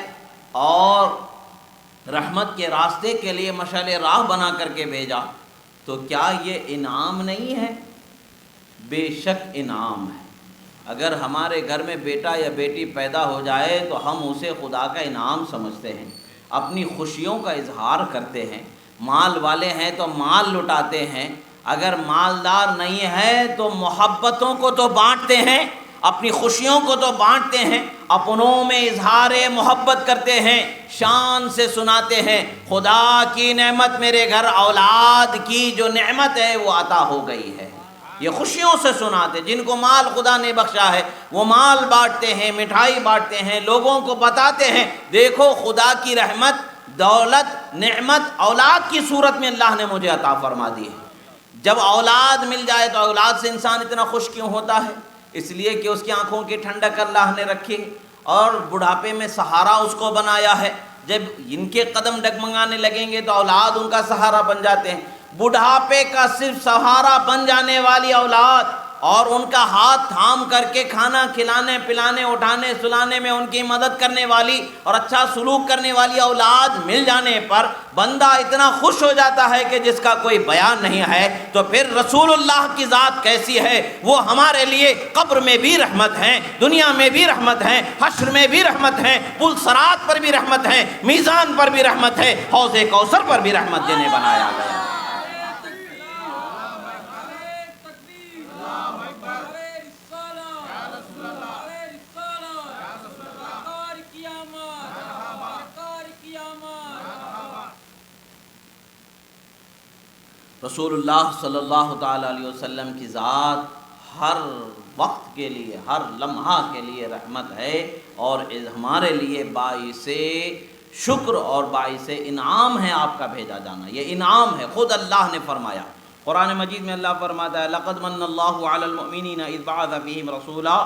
اور رحمت کے راستے کے لیے مشعل راہ بنا کر کے بھیجا، تو کیا یہ انعام نہیں ہے؟ بے شک انعام ہے۔ اگر ہمارے گھر میں بیٹا یا بیٹی پیدا ہو جائے تو ہم اسے خدا کا انعام سمجھتے ہیں، اپنی خوشیوں کا اظہار کرتے ہیں۔ مال والے ہیں تو مال لٹاتے ہیں، اگر مالدار نہیں ہے تو محبتوں کو تو بانٹتے ہیں، اپنی خوشیوں کو تو بانٹتے ہیں، اپنوں میں اظہار محبت کرتے ہیں، شان سے سناتے ہیں خدا کی نعمت، میرے گھر اولاد کی جو نعمت ہے وہ عطا ہو گئی ہے۔ یہ خوشیوں سے سناتے، جن کو مال خدا نے بخشا ہے وہ مال بانٹتے ہیں، مٹھائی بانٹتے ہیں، لوگوں کو بتاتے ہیں دیکھو خدا کی رحمت، دولت، نعمت اولاد کی صورت میں اللہ نے مجھے عطا فرما دی ہے۔ جب اولاد مل جائے تو اولاد سے انسان اتنا خوش کیوں ہوتا ہے؟ اس لیے کہ اس کی آنکھوں کی ٹھنڈک اللہ نے رکھی اور بڑھاپے میں سہارا اس کو بنایا ہے۔ جب ان کے قدم ڈگمگانے لگیں گے تو اولاد ان کا سہارا بن جاتے ہیں۔ بڑھاپے کا صرف سہارا بن جانے والی اولاد اور ان کا ہاتھ تھام کر کے کھانا کھلانے پلانے اٹھانے سلانے میں ان کی مدد کرنے والی اور اچھا سلوک کرنے والی اولاد مل جانے پر بندہ اتنا خوش ہو جاتا ہے کہ جس کا کوئی بیان نہیں ہے۔ تو پھر رسول اللہ کی ذات کیسی ہے؟ وہ ہمارے لیے قبر میں بھی رحمت ہیں، دنیا میں بھی رحمت ہیں، حشر میں بھی رحمت ہیں، پل صراط پر بھی رحمت ہیں، میزان پر بھی رحمت ہے، حوض کوثر پر بھی رحمت جنہیں بنایا گیا۔ رسول اللہ صلی اللہ تعالیٰ علیہ وسلم کی ذات ہر وقت کے لیے، ہر لمحہ کے لیے رحمت ہے اور ہمارے لیے باعث شکر اور باعث انعام ہے آپ کا بھیجا جانا۔ یہ انعام ہے، خود اللہ نے فرمایا۔ قرآن مجید میں اللہ فرماتا ہے لقد من اللہ علی المؤمنین اذ بعث فیہم رسولا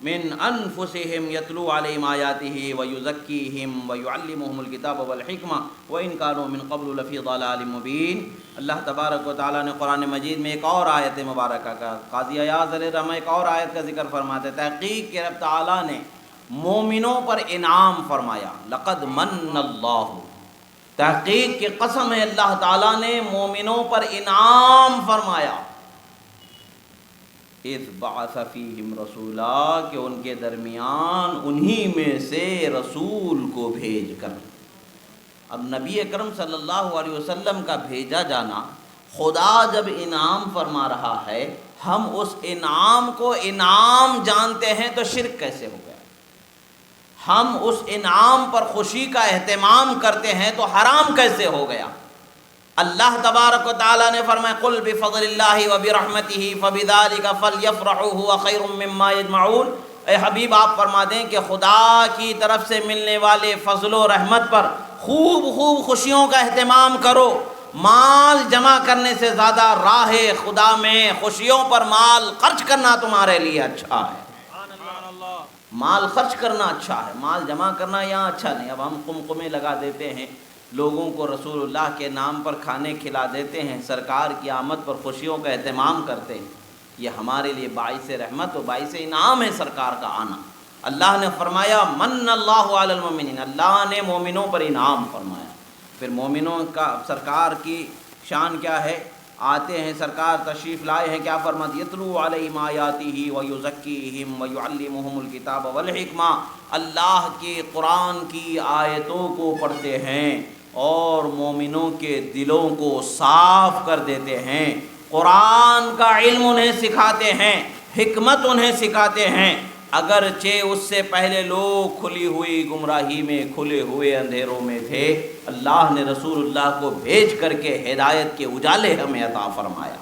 من انفسہم یتلو علیہم آیاتہ ویزکیہم ویعلمہم الکتاب والحکمہ وان کانوا من قبل لفی ضلال مبین۔ اللہ تبارک و تعالیٰ نے قرآن مجید میں ایک اور آیت مبارکہ کا، قاضی ایاز علیہ الرحمہ ایک اور آیت کا ذکر فرماتے ہیں، تحقیق کہ رب تعالیٰ نے مومنوں پر انعام فرمایا۔ لقد من اللہ، تحقیق کی قسم ہے اللہ تعالیٰ نے مومنوں پر انعام فرمایا۔ اذ بعث فیہم رسولا، کہ ان کے درمیان انہی میں سے رسول کو بھیج کر۔ اب نبی اکرم صلی اللہ علیہ وسلم کا بھیجا جانا، خدا جب انعام فرما رہا ہے، ہم اس انعام کو انعام جانتے ہیں تو شرک کیسے ہو گیا؟ ہم اس انعام پر خوشی کا اہتمام کرتے ہیں تو حرام کیسے ہو گیا؟ اللہ تبارک و تعالیٰ نے فرمایا قل بفضل اللہ وبرحمتہ فبذلک فلیفرحوا ھو خیر مما یجمعون، اے حبیب آپ فرما دیں کہ خدا کی طرف سے ملنے والے فضل و رحمت پر خوب خوب خوشیوں کا اہتمام کرو۔ مال جمع کرنے سے زیادہ راہ خدا میں خوشیوں پر مال خرچ کرنا تمہارے لیے اچھا ہے۔ مال خرچ کرنا اچھا ہے، مال جمع کرنا یہاں اچھا نہیں۔ اب ہم قمقمے لگا دیتے ہیں، لوگوں کو رسول اللہ کے نام پر کھانے کھلا دیتے ہیں، سرکار کی آمد پر خوشیوں کا اہتمام کرتے ہیں، یہ ہمارے لیے باعث رحمت و باعث انعام ہے سرکار کا آنا۔ اللہ نے فرمایا من اللہ علی المؤمنین، اللہ نے مومنوں پر انعام فرمایا۔ پھر مومنوں کا سرکار کی شان کیا ہے؟ آتے ہیں سرکار تشریف لائے ہیں، کیا فرماتے؟ یتلو علیہم آیاتہ ویزکیہم ویعلمہم الکتاب والحکمہ، اللہ کے قرآن کی آیتوں کو پڑھتے ہیں اور مومنوں کے دلوں کو صاف کر دیتے ہیں، قرآن کا علم انہیں سکھاتے ہیں، حکمت انہیں سکھاتے ہیں۔ اگرچہ اس سے پہلے لوگ کھلی ہوئی گمراہی میں، کھلے ہوئے اندھیروں میں تھے، اللہ نے رسول اللہ کو بھیج کر کے ہدایت کے اجالے ہمیں عطا فرمایا۔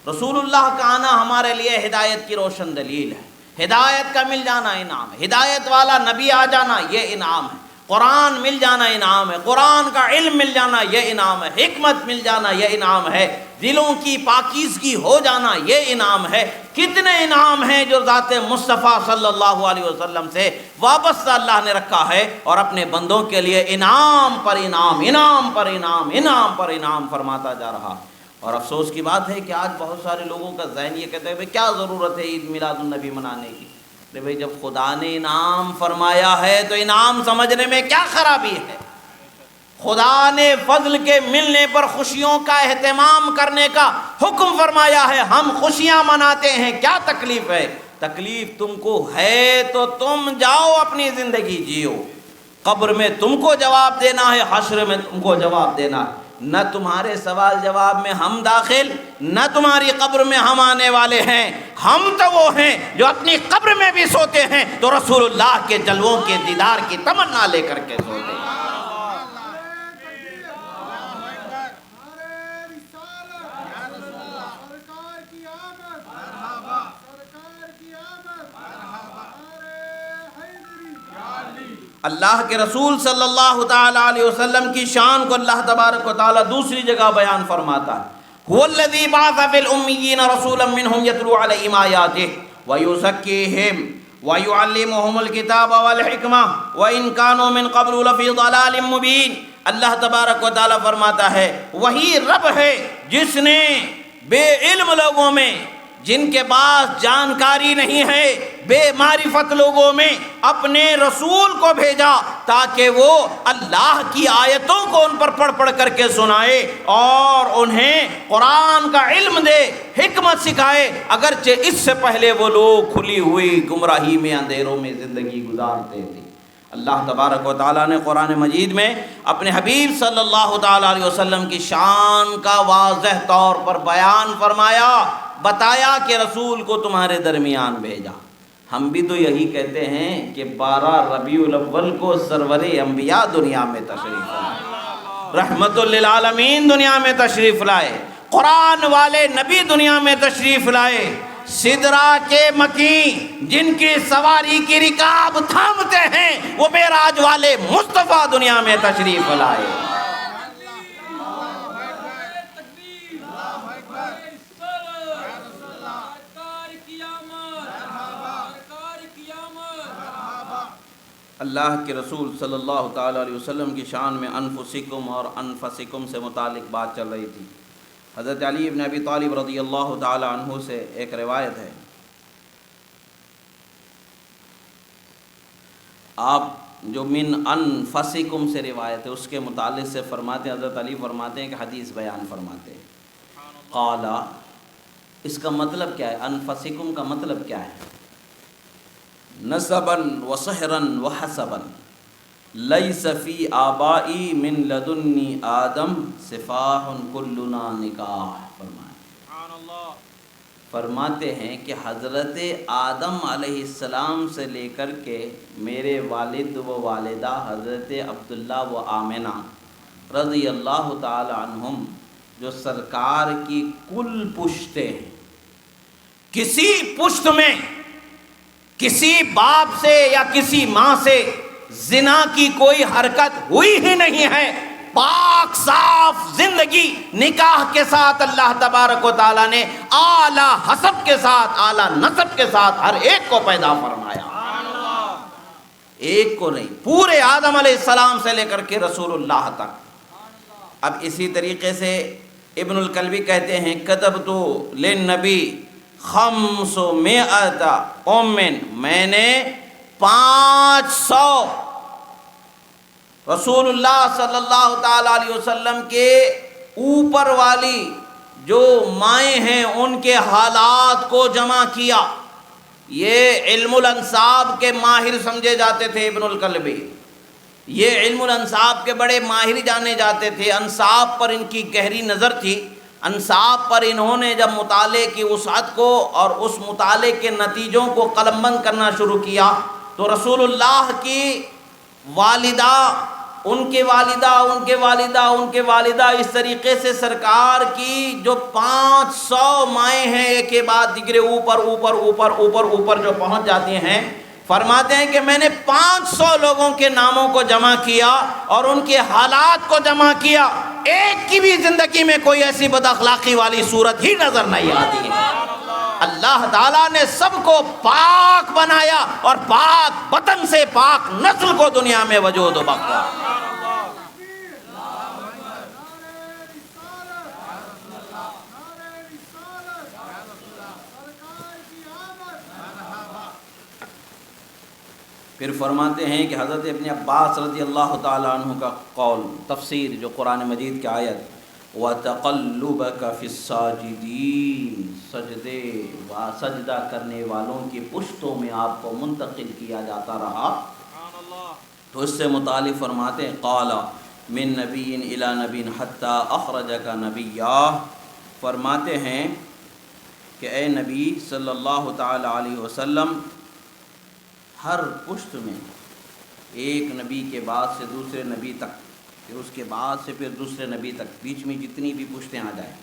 رسول اللہ کا آنا ہمارے لیے ہدایت کی روشن دلیل ہے، ہدایت کا مل جانا انعام ہے، ہدایت والا نبی آ جانا یہ انعام ہے، قرآن مل جانا انعام ہے، قرآن کا علم مل جانا یہ انعام ہے، حکمت مل جانا یہ انعام ہے، دلوں کی پاکیزگی ہو جانا یہ انعام ہے۔ کتنے انعام ہیں جو ذات مصطفیٰ صلی اللہ علیہ وسلم سے وابستہ اللہ نے رکھا ہے، اور اپنے بندوں کے لیے انعام پر انعام، انعام پر انعام، انعام پر انعام فرماتا جا رہا۔ اور افسوس کی بات ہے کہ آج بہت سارے لوگوں کا ذہن یہ کہتے ہیں بھئی کیا ضرورت ہے عید میلاد النبی منانے کی؟ بھئی جب خدا نے انعام فرمایا ہے تو انعام سمجھنے میں کیا خرابی ہے؟ خدا نے فضل کے ملنے پر خوشیوں کا اہتمام کرنے کا حکم فرمایا ہے، ہم خوشیاں مناتے ہیں، کیا تکلیف ہے؟ تکلیف تم کو ہے تو تم جاؤ اپنی زندگی جیو، قبر میں تم کو جواب دینا ہے، حشر میں تم کو جواب دینا ہے، نہ تمہارے سوال جواب میں ہم داخل، نہ تمہاری قبر میں ہم آنے والے ہیں۔ ہم تو وہ ہیں جو اپنی قبر میں بھی سوتے ہیں تو رسول اللہ کے جلووں کے دیدار کی تمنا لے کر کے سوتے ہیں۔ اللہ کے رسول صلی اللہ تعالی علیہ وسلم کی شان کو اللہ تبارک و تعالی دوسری جگہ بیان فرماتا ہے، هو الذی بعث فی الامیین رسولا منہم یتلو علیہم آیاتہ ویزکیہم ویعلمہم الکتاب والحکمہ وان کانوا من قبل لفی ضلال مبین۔ اللہ تبارک و تعالی فرماتا ہے وہی رب ہے جس نے بے علم لوگوں میں، جن کے پاس جانکاری نہیں ہے، بے معرفت لوگوں میں اپنے رسول کو بھیجا تاکہ وہ اللہ کی آیتوں کو ان پر پڑھ پڑھ کر کے سنائے اور انہیں قرآن کا علم دے، حکمت سکھائے، اگرچہ اس سے پہلے وہ لوگ کھلی ہوئی گمراہی میں، اندھیروں میں زندگی گزارتے تھے۔ اللہ تبارک و تعالیٰ نے قرآن مجید میں اپنے حبیب صلی اللہ تعالیٰ علیہ وسلم کی شان کا واضح طور پر بیان فرمایا، بتایا کہ رسول کو تمہارے درمیان بھیجا۔ ہم بھی تو یہی کہتے ہیں کہ 12 ربیع الاول کو سرور انبیاء دنیا میں تشریف لائے، رحمت للعالمین دنیا میں تشریف لائے، قرآن والے نبی دنیا میں تشریف لائے، سدرا کے مکین جن کی سواری کی رکاب تھامتے ہیں وہ معراج والے مصطفیٰ دنیا میں تشریف لائے۔ اللہ کے رسول صلی اللہ تعالیٰ علیہ وسلم کی شان میں انفسکم اور انفسکم سے متعلق بات چل رہی تھی۔ حضرت علی بن ابی طالب رضی اللہ تعالیٰ عنہ سے ایک روایت ہے، آپ جو من انفسکم سے روایت ہے اس کے متعلق سے فرماتے ہیں، حضرت علی فرماتے ہیں کہ حدیث بیان فرماتے ہیں، قال، اس کا مطلب کیا ہے؟ انفسکم کا مطلب کیا ہے؟ نسبا وسحرا وحسبا لیس فی آبائی من لدنی آدم صفاح کلنا نکاح۔ فرماتے ہیں کہ حضرت آدم علیہ السلام سے لے کر کے میرے والد و والدہ حضرت عبداللہ و آمنہ رضی اللہ تعالی عنہم جو سرکار کی کل پشتیں ہیں، کسی پشت میں کسی باپ سے یا کسی ماں سے زنا کی کوئی حرکت ہوئی ہی نہیں ہے، پاک صاف زندگی نکاح کے ساتھ اللہ تبارک و تعالیٰ نے اعلیٰ حسب کے ساتھ اعلیٰ نسب کے ساتھ ہر ایک کو پیدا فرمایا، ایک کو نہیں، پورے آدم علیہ السلام سے لے کر کے رسول اللہ تک۔ اب اسی طریقے سے ابن الکلبی کہتے ہیں کتبت للنبی 500 امن، میں نے 500 رسول اللہ صلی اللہ تعالی علیہ وسلم کے اوپر والی جو مائیں ہیں ان کے حالات کو جمع کیا۔ یہ علم الانساب کے ماہر سمجھے جاتے تھے ابن الکلبی، یہ علم الانساب کے بڑے ماہر جانے جاتے تھے، انساب پر ان کی گہری نظر تھی، انساب پر انہوں نے جب مطالعے کی وسعت کو اور اس مطالعے کے نتیجوں کو قلم بند کرنا شروع کیا تو رسول اللہ کی والدہ، ان کے والدہ، ان کے والدہ، ان کے والدہ، اس طریقے سے سرکار کی جو 500 مائیں ہیں ایک کے بعد دیگرے اوپر اوپر اوپر اوپر اوپر جو پہنچ جاتی ہیں، فرماتے ہیں کہ میں نے 500 لوگوں کے ناموں کو جمع کیا اور ان کے حالات کو جمع کیا، ایک کی بھی زندگی میں کوئی ایسی بد اخلاقی والی صورت ہی نظر نہیں آتی ہے۔ اللہ تعالیٰ نے سب کو پاک بنایا اور پاک وطن سے پاک نسل کو دنیا میں وجود بخشا۔ پھر فرماتے ہیں کہ حضرت ابن عباس رضی اللہ تعالیٰ عنہ کا قول، تفسیر جو قرآن مجید کی آیت وَتَقَلُّبَكَ فِي السَّاجِدِينَ، سجدے و سجدہ کرنے والوں کی پشتوں میں آپ کو منتقل کیا جاتا رہا، تو اس سے متعلق فرماتے ہیں قال من نبی الی نبی حتی اخرجک نبیہ، فرماتے ہیں کہ اے نبی صلی اللہ تعالی علیہ وسلم، ہر پشت میں ایک نبی کے بعد سے دوسرے نبی تک، پھر اس کے بعد سے پھر دوسرے نبی تک، بیچ میں جتنی بھی پشتیں آ جائیں،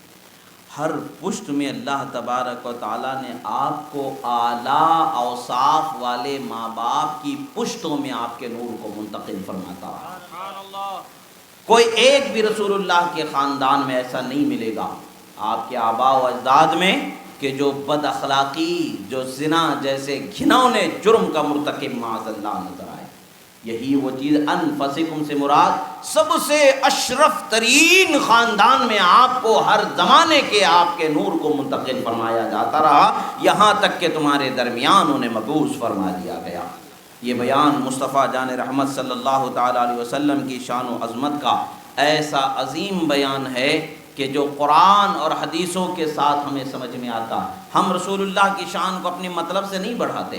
ہر پشت میں اللہ تبارک و تعالیٰ نے آپ کو اعلیٰ اوصاف والے ماں باپ کی پشتوں میں آپ کے نور کو منتقل فرماتا رہا۔ کوئی ایک بھی رسول اللہ کے خاندان میں ایسا نہیں ملے گا آپ کے آباء و اجداد میں کہ جو بد اخلاقی، جو زنا جیسے گھنونے جرم کا مرتکب معاذ اللہ نظر آئے۔ یہی وہ چیز انفسکم سے مراد سب سے اشرف ترین خاندان میں آپ کو ہر زمانے کے آپ کے نور کو منتقل فرمایا جاتا رہا، یہاں تک کہ تمہارے درمیان انہیں مبعوث فرما دیا گیا۔ یہ بیان مصطفیٰ جان رحمت صلی اللہ تعالی علیہ وسلم کی شان و عظمت کا ایسا عظیم بیان ہے کہ جو قرآن اور حدیثوں کے ساتھ ہمیں سمجھ میں آتا۔ ہم رسول اللہ کی شان کو اپنے مطلب سے نہیں بڑھاتے،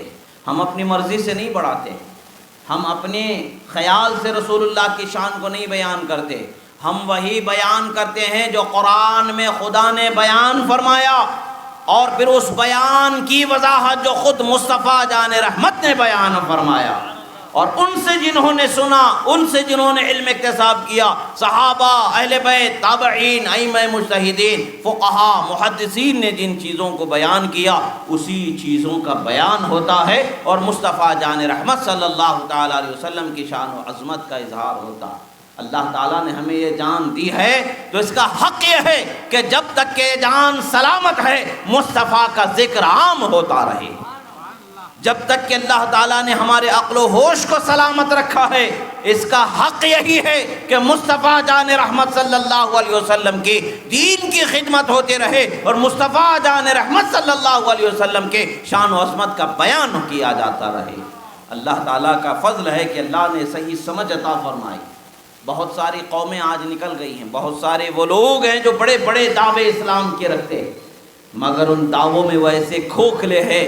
ہم اپنی مرضی سے نہیں بڑھاتے، ہم اپنے خیال سے رسول اللہ کی شان کو نہیں بیان کرتے، ہم وہی بیان کرتے ہیں جو قرآن میں خدا نے بیان فرمایا، اور پھر اس بیان کی وضاحت جو خود مصطفیٰ جان رحمت نے بیان فرمایا، اور ان سے جنہوں نے سنا، ان سے جنہوں نے علم اکتساب کیا، صحابہ، اہل بیت، تابعین، ائمہ مجتہدین، فقہا، محدثین نے جن چیزوں کو بیان کیا اسی چیزوں کا بیان ہوتا ہے، اور مصطفیٰ جان رحمت صلی اللہ تعالی علیہ وسلم کی شان و عظمت کا اظہار ہوتا۔ اللہ تعالیٰ نے ہمیں یہ جان دی ہے تو اس کا حق یہ ہے کہ جب تک کہ جان سلامت ہے مصطفیٰ کا ذکر عام ہوتا رہے، جب تک کہ اللہ تعالیٰ نے ہمارے عقل و ہوش کو سلامت رکھا ہے، اس کا حق یہی ہے کہ مصطفیٰ جان رحمت صلی اللہ علیہ وسلم کی دین کی خدمت ہوتے رہے، اور مصطفیٰ جان رحمت صلی اللہ علیہ وسلم کے شان و عظمت کا بیان کیا جاتا رہے۔ اللہ تعالیٰ کا فضل ہے کہ اللہ نے صحیح سمجھ عطا فرمائی۔ بہت ساری قومیں آج نکل گئی ہیں، بہت سارے وہ لوگ ہیں جو بڑے بڑے دعوے اسلام کے رکھتے ہیں، مگر ان دعووں میں وہ ایسے کھوکھلے ہیں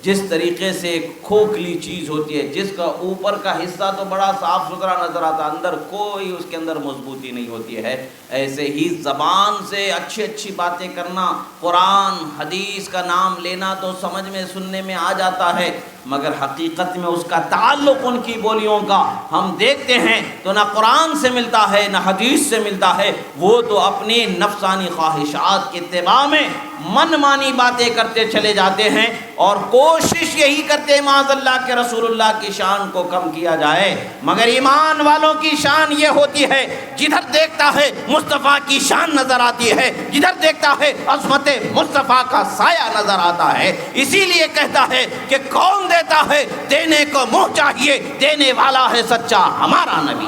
جس طریقے سے کھوکھلی چیز ہوتی ہے، جس کا اوپر کا حصہ تو بڑا صاف ستھرا نظر آتا، اندر کوئی اس کے اندر مضبوطی نہیں ہوتی ہے، ایسے ہی زبان سے اچھی اچھی باتیں کرنا، قرآن حدیث کا نام لینا تو سمجھ میں سننے میں آ جاتا ہے، مگر حقیقت میں اس کا تعلق ان کی بولیوں کا ہم دیکھتے ہیں تو نہ قرآن سے ملتا ہے نہ حدیث سے ملتا ہے. وہ تو اپنی نفسانی خواہشات کے اتباع میں من مانی باتیں کرتے چلے جاتے ہیں اور کوشش یہی کرتے معاذ اللہ کہ رسول اللہ کی شان کو کم کیا جائے. مگر ایمان والوں کی شان یہ ہوتی ہے جدھر دیکھتا ہے مصطفیٰ کی شان نظر آتی ہے, جدھر دیکھتا ہے عظمت مصطفیٰ کا سایہ نظر آتا ہے. اسی لیے کہتا ہے کہ کون دیتا ہے, دینے کو منہ چاہیے, دینے والا ہے سچا ہمارا نبی.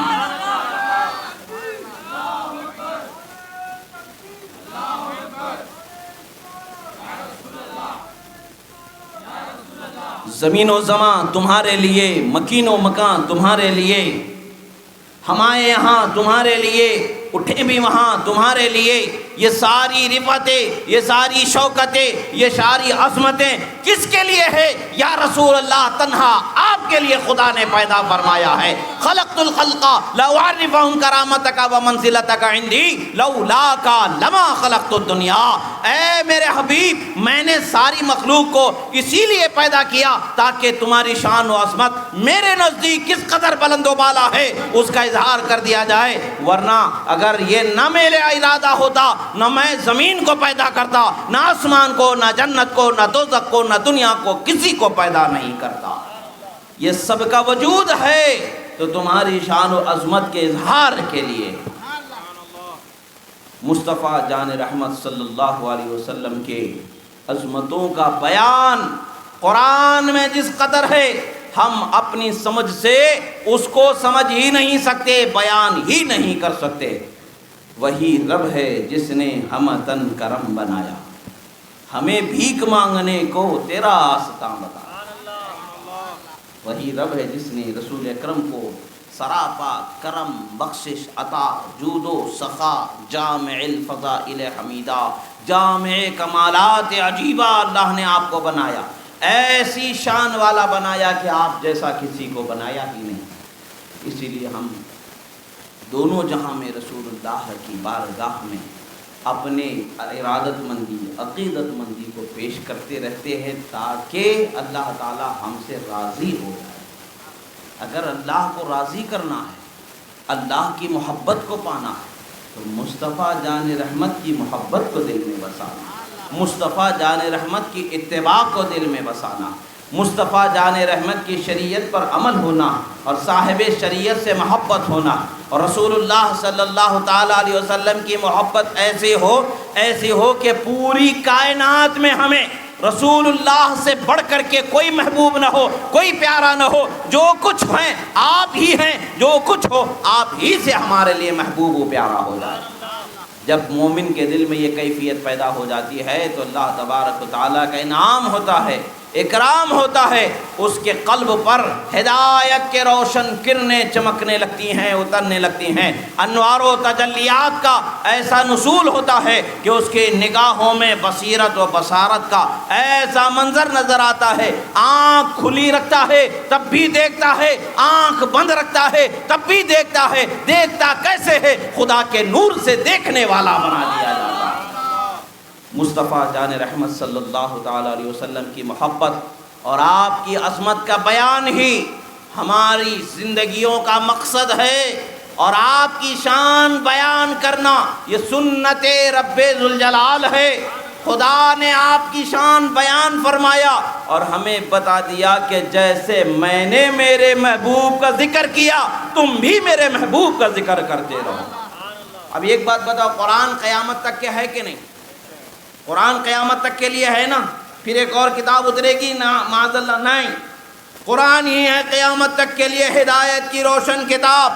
زمین و زمان تمہارے لیے, مکین و مکان تمہارے لیے, ہمارے یہاں تمہارے لیے, اٹھے بھی وہاں تمہارے لیے. یہ ساری رفعتیں, یہ ساری شوکتیں, یہ ساری عظمتیں کس کے لیے ہے یا رسول اللہ؟ تنہا آپ کے لیے خدا نے پیدا فرمایا ہے. خلقت الخلق لأعرفهم کرامتک ومنزلتک عندی لولاک لما خلقت الدنیا. اے میرے حبیب, میں نے ساری مخلوق کو اسی لیے پیدا کیا تاکہ تمہاری شان و عظمت میرے نزدیک کس قدر بلند و بالا ہے اس کا اظہار کر دیا جائے. ورنہ اگر یہ نہ میرا ارادہ ہوتا نہ میں زمین کو پیدا کرتا, نہ آسمان کو, نہ جنت کو, نہ دوزخ کو, نہ دنیا کو, کسی کو پیدا نہیں کرتا. یہ سب کا وجود ہے تو تمہاری شان و عظمت کے اظہار کے لیے. مصطفیٰ جان رحمت صلی اللہ علیہ وسلم کے عظمتوں کا بیان قرآن میں جس قدر ہے ہم اپنی سمجھ سے اس کو سمجھ ہی نہیں سکتے, بیان ہی نہیں کر سکتے. وہی رب ہے جس نے ہم تن کرم بنایا, ہمیں بھیک مانگنے کو تیرا آستاں بتایا. وہی رب ہے جس نے رسول اکرم کو سراپا کرم, بخشش, عطا, جود و سخا, جامع الفضائل حمیدہ, جامع کمالات عجیبہ اللہ نے آپ کو بنایا. ایسی شان والا بنایا کہ آپ جیسا کسی کو بنایا ہی نہیں. اسی لیے ہم دونوں جہاں میں رسول اللہ کی بارگاہ میں اپنے ارادت مندی, عقیدت مندی کو پیش کرتے رہتے ہیں تاکہ اللہ تعالی ہم سے راضی ہو جائے. اگر اللہ کو راضی کرنا ہے, اللہ کی محبت کو پانا ہے تو مصطفیٰ جان رحمت کی محبت کو دل میں بسانا, مصطفیٰ جان رحمت کی اتباع کو دل میں بسانا, مصطفیٰ جان رحمت کی شریعت پر عمل ہونا اور صاحب شریعت سے محبت ہونا, اور رسول اللہ صلی اللہ تعالیٰ علیہ وسلم کی محبت ایسی ہو کہ پوری کائنات میں ہمیں رسول اللہ سے بڑھ کر کے کوئی محبوب نہ ہو, کوئی پیارا نہ ہو. جو کچھ ہیں آپ ہی ہیں, جو کچھ ہو آپ ہی سے ہمارے لیے محبوب و پیارا ہو جائے. جب مومن کے دل میں یہ کیفیت پیدا ہو جاتی ہے تو اللہ تبارک و تعالیٰ کا انعام ہوتا ہے, اکرام ہوتا ہے. اس کے قلب پر ہدایت کے روشن کرنیں چمکنے لگتی ہیں, اترنے لگتی ہیں. انوار و تجلیات کا ایسا نزول ہوتا ہے کہ اس کے نگاہوں میں بصیرت و بصارت کا ایسا منظر نظر آتا ہے. آنکھ کھلی رکھتا ہے تب بھی دیکھتا ہے, آنکھ بند رکھتا ہے تب بھی دیکھتا ہے. دیکھتا کیسے ہے؟ خدا کے نور سے دیکھنے والا بنا دیا جاتا ہے. مصطفیٰ جان رحمت صلی اللہ تعالیٰ علیہ وسلم کی محبت اور آپ کی عظمت کا بیان ہی ہماری زندگیوں کا مقصد ہے, اور آپ کی شان بیان کرنا یہ سنت رب ذوالجلال ہے. خدا نے آپ کی شان بیان فرمایا اور ہمیں بتا دیا کہ جیسے میں نے میرے محبوب کا ذکر کیا تم بھی میرے محبوب کا ذکر کرتے رہو. اب ایک بات بتاؤ, قرآن قیامت تک کے ہے کہ نہیں؟ قرآن قیامت تک کے لیے ہے نا, پھر ایک اور کتاب اترے گی نا معاذ اللہ؟ نہیں, قرآن ہی ہے قیامت تک کے لیے ہدایت کی روشن کتاب.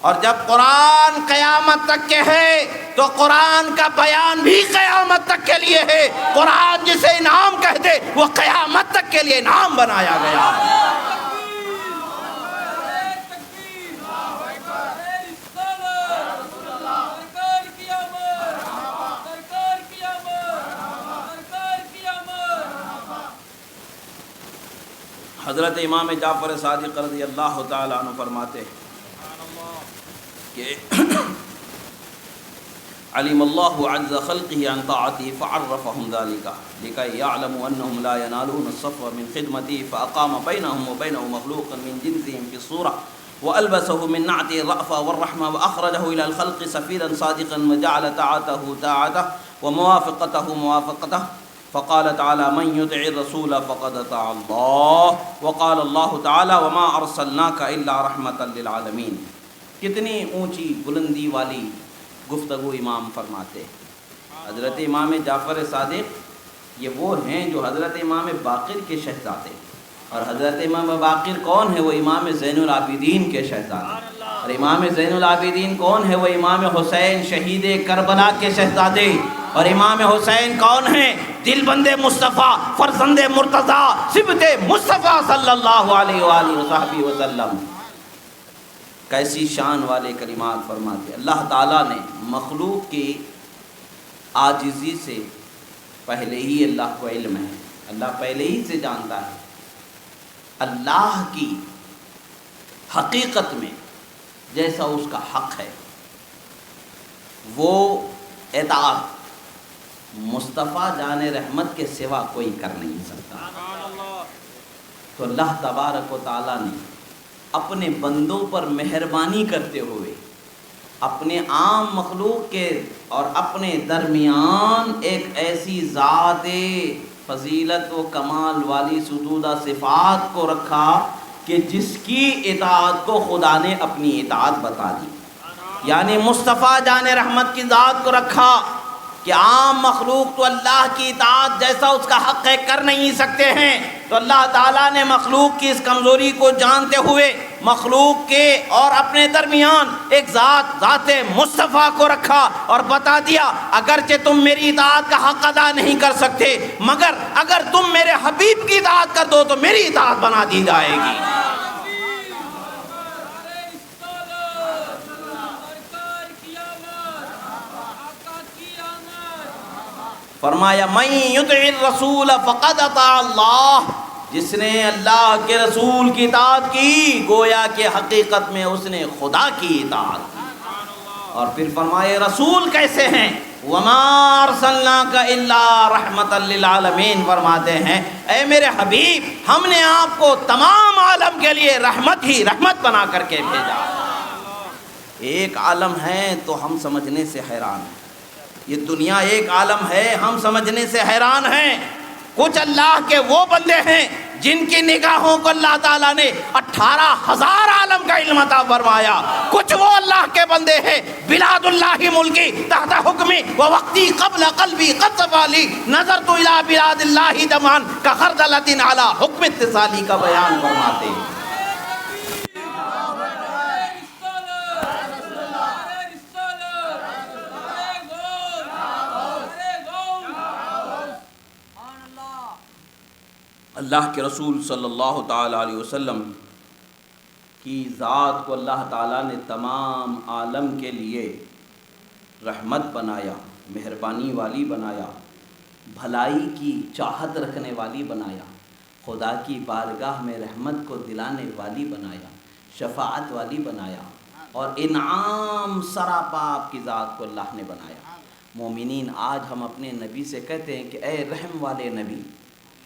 اور جب قرآن قیامت تک کے ہے تو قرآن کا بیان بھی قیامت تک کے لیے ہے. قرآن جسے انعام کہتے وہ قیامت تک کے لیے انعام بنایا گیا ہے. حضرت امام جعفر صادق رضی اللہ تعالیٰ عنہ فرماتے ہیں کہ علم اللہ عز خلقہ عن طاعتہ فعرفہم ذلک لکی یعلموا انہم لا ینالون الصفو من خدمتہ فاقام بینہم وبینہ مخلوقا من جنسہم فی الصورہ وألبسه من نعته الرأفة والرحمة وأخرجه إلى الخلق سفيرا صادقا وجعل طاعته طاعته وموافقته موافقته فقال تعالى من يطع الرسول فقد اطاع الله وقال الله تعالى وما أرسلناك إلا رحمة للعالمين. کتنی اونچی بلندی والی گفتگو امام فرماتے ہیں. حضرت امام جعفر صادق یہ وہ ہیں جو حضرت امام باقر کے شہزادے، اور حضرت امام باقر کون ہے؟ وہ امام زین العابدین کے شہزادے. اور امام زین العابدین کون ہے؟ وہ امام حسین شہید کربلا کے شہزادے. اور امام حسین کون ہیں؟ دل بند مصطفیٰ، فرزند مرتضیٰ، صبت مصطفیٰ صلی اللہ علیہ وآلہ وصحبہ وسلم. کیسی شان والے کلمات فرماتے. اللہ تعالیٰ نے مخلوق کی عاجزی سے پہلے ہی اللہ کو علم ہے، اللہ پہلے ہی سے جانتا ہے. اللہ کی حقیقت میں جیسا اس کا حق ہے وہ اطاعت مصطفیٰ جان رحمت کے سوا کوئی کر نہیں سکتا. تو اللہ تبارک و تعالیٰ نے اپنے بندوں پر مہربانی کرتے ہوئے اپنے عام مخلوق کے اور اپنے درمیان ایک ایسی ذات فضیلت و کمال والی ستودہ صفات کو رکھا کہ جس کی اطاعت کو خدا نے اپنی اطاعت بتا دی. یعنی مصطفیٰ جان رحمت کی ذات کو رکھا کہ عام مخلوق تو اللہ کی اطاعت جیسا اس کا حق ہے کر نہیں سکتے ہیں. تو اللہ تعالیٰ نے مخلوق کی اس کمزوری کو جانتے ہوئے مخلوق کے اور اپنے درمیان ایک ذات مصطفیٰ کو رکھا اور بتا دیا اگرچہ تم میری اطاعت کا حق ادا نہیں کر سکتے مگر اگر تم میرے حبیب کی اطاعت کر دو تو میری اطاعت بنا دی جائے گی. فرمایا من یطع الرسول فقد اطاع اللہ، جس نے اللہ کے رسول کی اطاعت کی گویا کہ حقیقت میں اس نے خدا کی اطاعت کی. اور پھر فرمایا رسول کیسے ہیں؟ وما ارسلناک الا رحمتا للعالمین. فرماتے ہیں اے میرے حبیب ہم نے آپ کو تمام عالم کے لیے رحمت بنا کر کے بھیجا. ایک عالم ہے تو ہم سمجھنے سے حیران ہیں، یہ دنیا ایک عالم ہے ہم سمجھنے سے حیران ہیں. کچھ اللہ کے وہ بندے ہیں جن کی نگاہوں کو اللہ تعالیٰ نے 18,000 عالم کا علم عطا فرمایا. کچھ وہ اللہ کے بندے ہیں بلاد اللہ ملکی تحت حکمی و وقتی قبل قلبی قد صفالی نظرت الی بلاد اللہ جمان کا خردلۃ علی حکم اتصالی کا بیان فرماتے ہیں. اللہ کے رسول صلی اللہ تعالیٰ علیہ وسلم کی ذات کو اللہ تعالیٰ نے تمام عالم کے لیے رحمت بنایا، مہربانی والی بنایا، بھلائی کی چاہت رکھنے والی بنایا، خدا کی بارگاہ میں رحمت کو دلانے والی بنایا، شفاعت والی بنایا، اور انعام سراپا آپ کی ذات کو اللہ نے بنایا. مومنین آج ہم اپنے نبی سے کہتے ہیں کہ اے رحم والے نبی،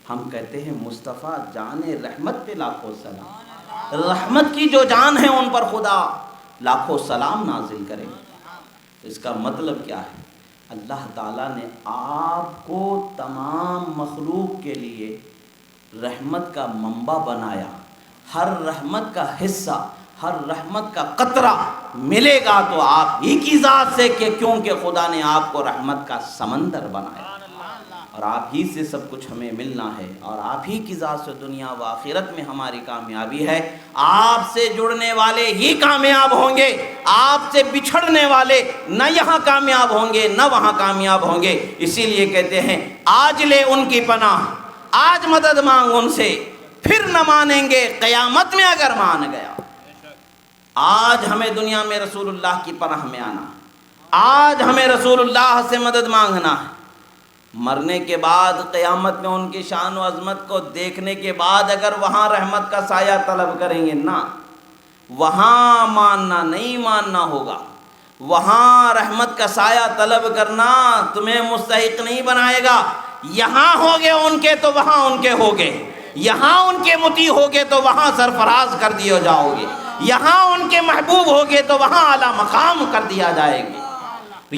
ہم کہتے ہیں مصطفیٰ جان رحمت پہ لاکھوں سلام، رحمت کی جو جان ہے ان پر خدا لاکھوں سلام نازل کرے. اس کا مطلب کیا ہے؟ اللہ تعالیٰ نے آپ کو تمام مخلوق کے لیے رحمت کا منبع بنایا. ہر رحمت کا حصہ، ہر رحمت کا قطرہ ملے گا تو آپ ہی کی ذات سے، کہ کیونکہ خدا نے آپ کو رحمت کا سمندر بنایا اور آپ ہی سے سب کچھ ہمیں ملنا ہے، اور آپ ہی کی ذات سے دنیا و آخرت میں ہماری کامیابی ہے. آپ سے جڑنے والے ہی کامیاب ہوں گے، آپ سے بچھڑنے والے نہ یہاں کامیاب ہوں گے نہ وہاں کامیاب ہوں گے. اسی لیے کہتے ہیں آج لے ان کی پناہ، آج مدد مانگ ان سے، پھر نہ مانیں گے قیامت میں اگر مان گیا. آج ہمیں دنیا میں رسول اللہ کی پناہ میں آنا، آج ہمیں رسول اللہ سے مدد مانگنا ہے. مرنے کے بعد قیامت میں ان کی شان و عظمت کو دیکھنے کے بعد اگر وہاں رحمت کا سایہ طلب کریں گے، نہ وہاں ماننا نہیں ماننا ہوگا. وہاں رحمت کا سایہ طلب کرنا تمہیں مستحق نہیں بنائے گا۔ یہاں ہوگے ان کے تو وہاں ان کے ہوگے، یہاں ان کے مطیع ہوگے تو وہاں سرفراز کر دیے جاؤ گے، یہاں ان کے محبوب ہوگے تو وہاں اعلیٰ مقام کر دیا جائے گا۔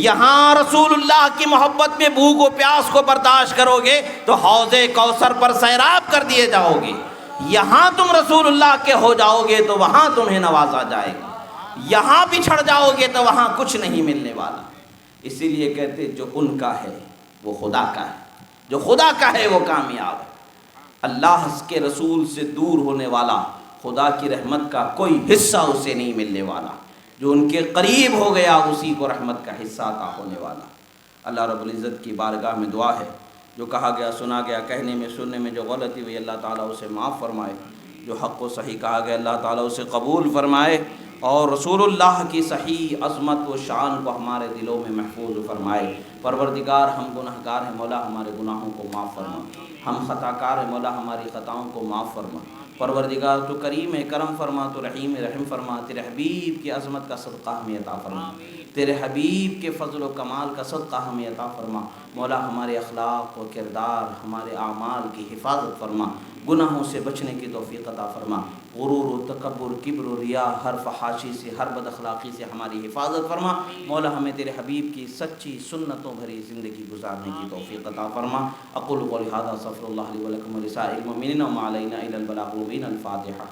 یہاں رسول اللہ کی محبت میں بھوک و پیاس کو برداشت کرو گے تو حوض کوثر پر سیراب کر دیے جاؤ گے، یہاں تم رسول اللہ کے ہو جاؤ گے تو وہاں تمہیں نوازا جائے گا، یہاں بچھڑ جاؤ گے تو وہاں کچھ نہیں ملنے والا۔ اسی لیے کہتے جو ان کا ہے وہ خدا کا ہے، جو خدا کا ہے وہ کامیاب ہے۔ اللہ کے رسول سے دور ہونے والا خدا کی رحمت کا کوئی حصہ اسے نہیں ملنے والا، جو ان کے قریب ہو گیا اسی کو رحمت کا حصہ عطا ہونے والا۔ اللہ رب العزت کی بارگاہ میں دعا ہے، جو کہا گیا سنا گیا، کہنے میں سننے میں جو غلطی ہوئی اللہ تعالیٰ اسے معاف فرمائے، جو حق و صحیح کہا گیا اللہ تعالیٰ اسے قبول فرمائے، اور رسول اللہ کی صحیح عظمت و شان کو ہمارے دلوں میں محفوظ فرمائے۔ پروردگار ہم گناہ گار ہیں، مولا ہمارے گناہوں کو معاف فرما، ہم خطا کار ہیں، مولا ہماری خطاؤں کو معاف فرما۔ پروردگار تو کریم ہے، کرم فرما، تو رحیم ہے، رحم فرما۔ تیرے حبیب کی عظمت کا صدقہ ہمیں عطا فرما، تیرے حبیب کے فضل و کمال کا صدقہ ہمیں عطا فرما۔ مولا ہمارے اخلاق و کردار، ہمارے اعمال کی حفاظت فرما، گناہوں سے بچنے کی توفیق عطا فرما، غرور و تکبر، کبر و ریا، ہر فحاشی سے، ہر بد اخلاقی سے ہماری حفاظت فرما۔ مولا ہمیں تیرے حبیب کی سچی سنتوں بھری زندگی گزارنے کی توفیق عطا فرما۔ اقول قولی ھذا استغفر اللہ لی ولکم ولسائر المؤمنین وما علینا الا البلاغ المبین۔ الفاتحہ۔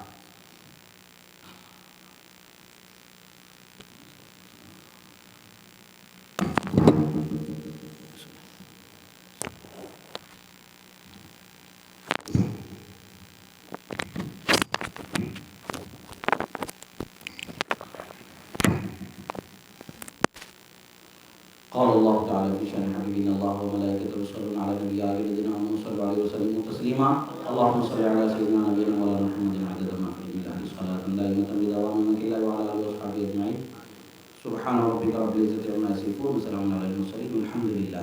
قال اللہ تعالی فی شأن حبیبہ ان اللہ وملائکتہ یصلون علی النبی یا ایھا الذین آمنوا صلوا علیہ وسلموا تسلیما۔ اللهم صل علی سیدنا نبینا مولانا محمد عدد ما فی علم اللہ صلاۃ دائمۃ بدوام ملک اللہ وعلی آلہ وصحبہ اجمعین۔ سبحان ربک رب العزۃ عما یصفون وسلام علی المرسلین والحمد للہ۔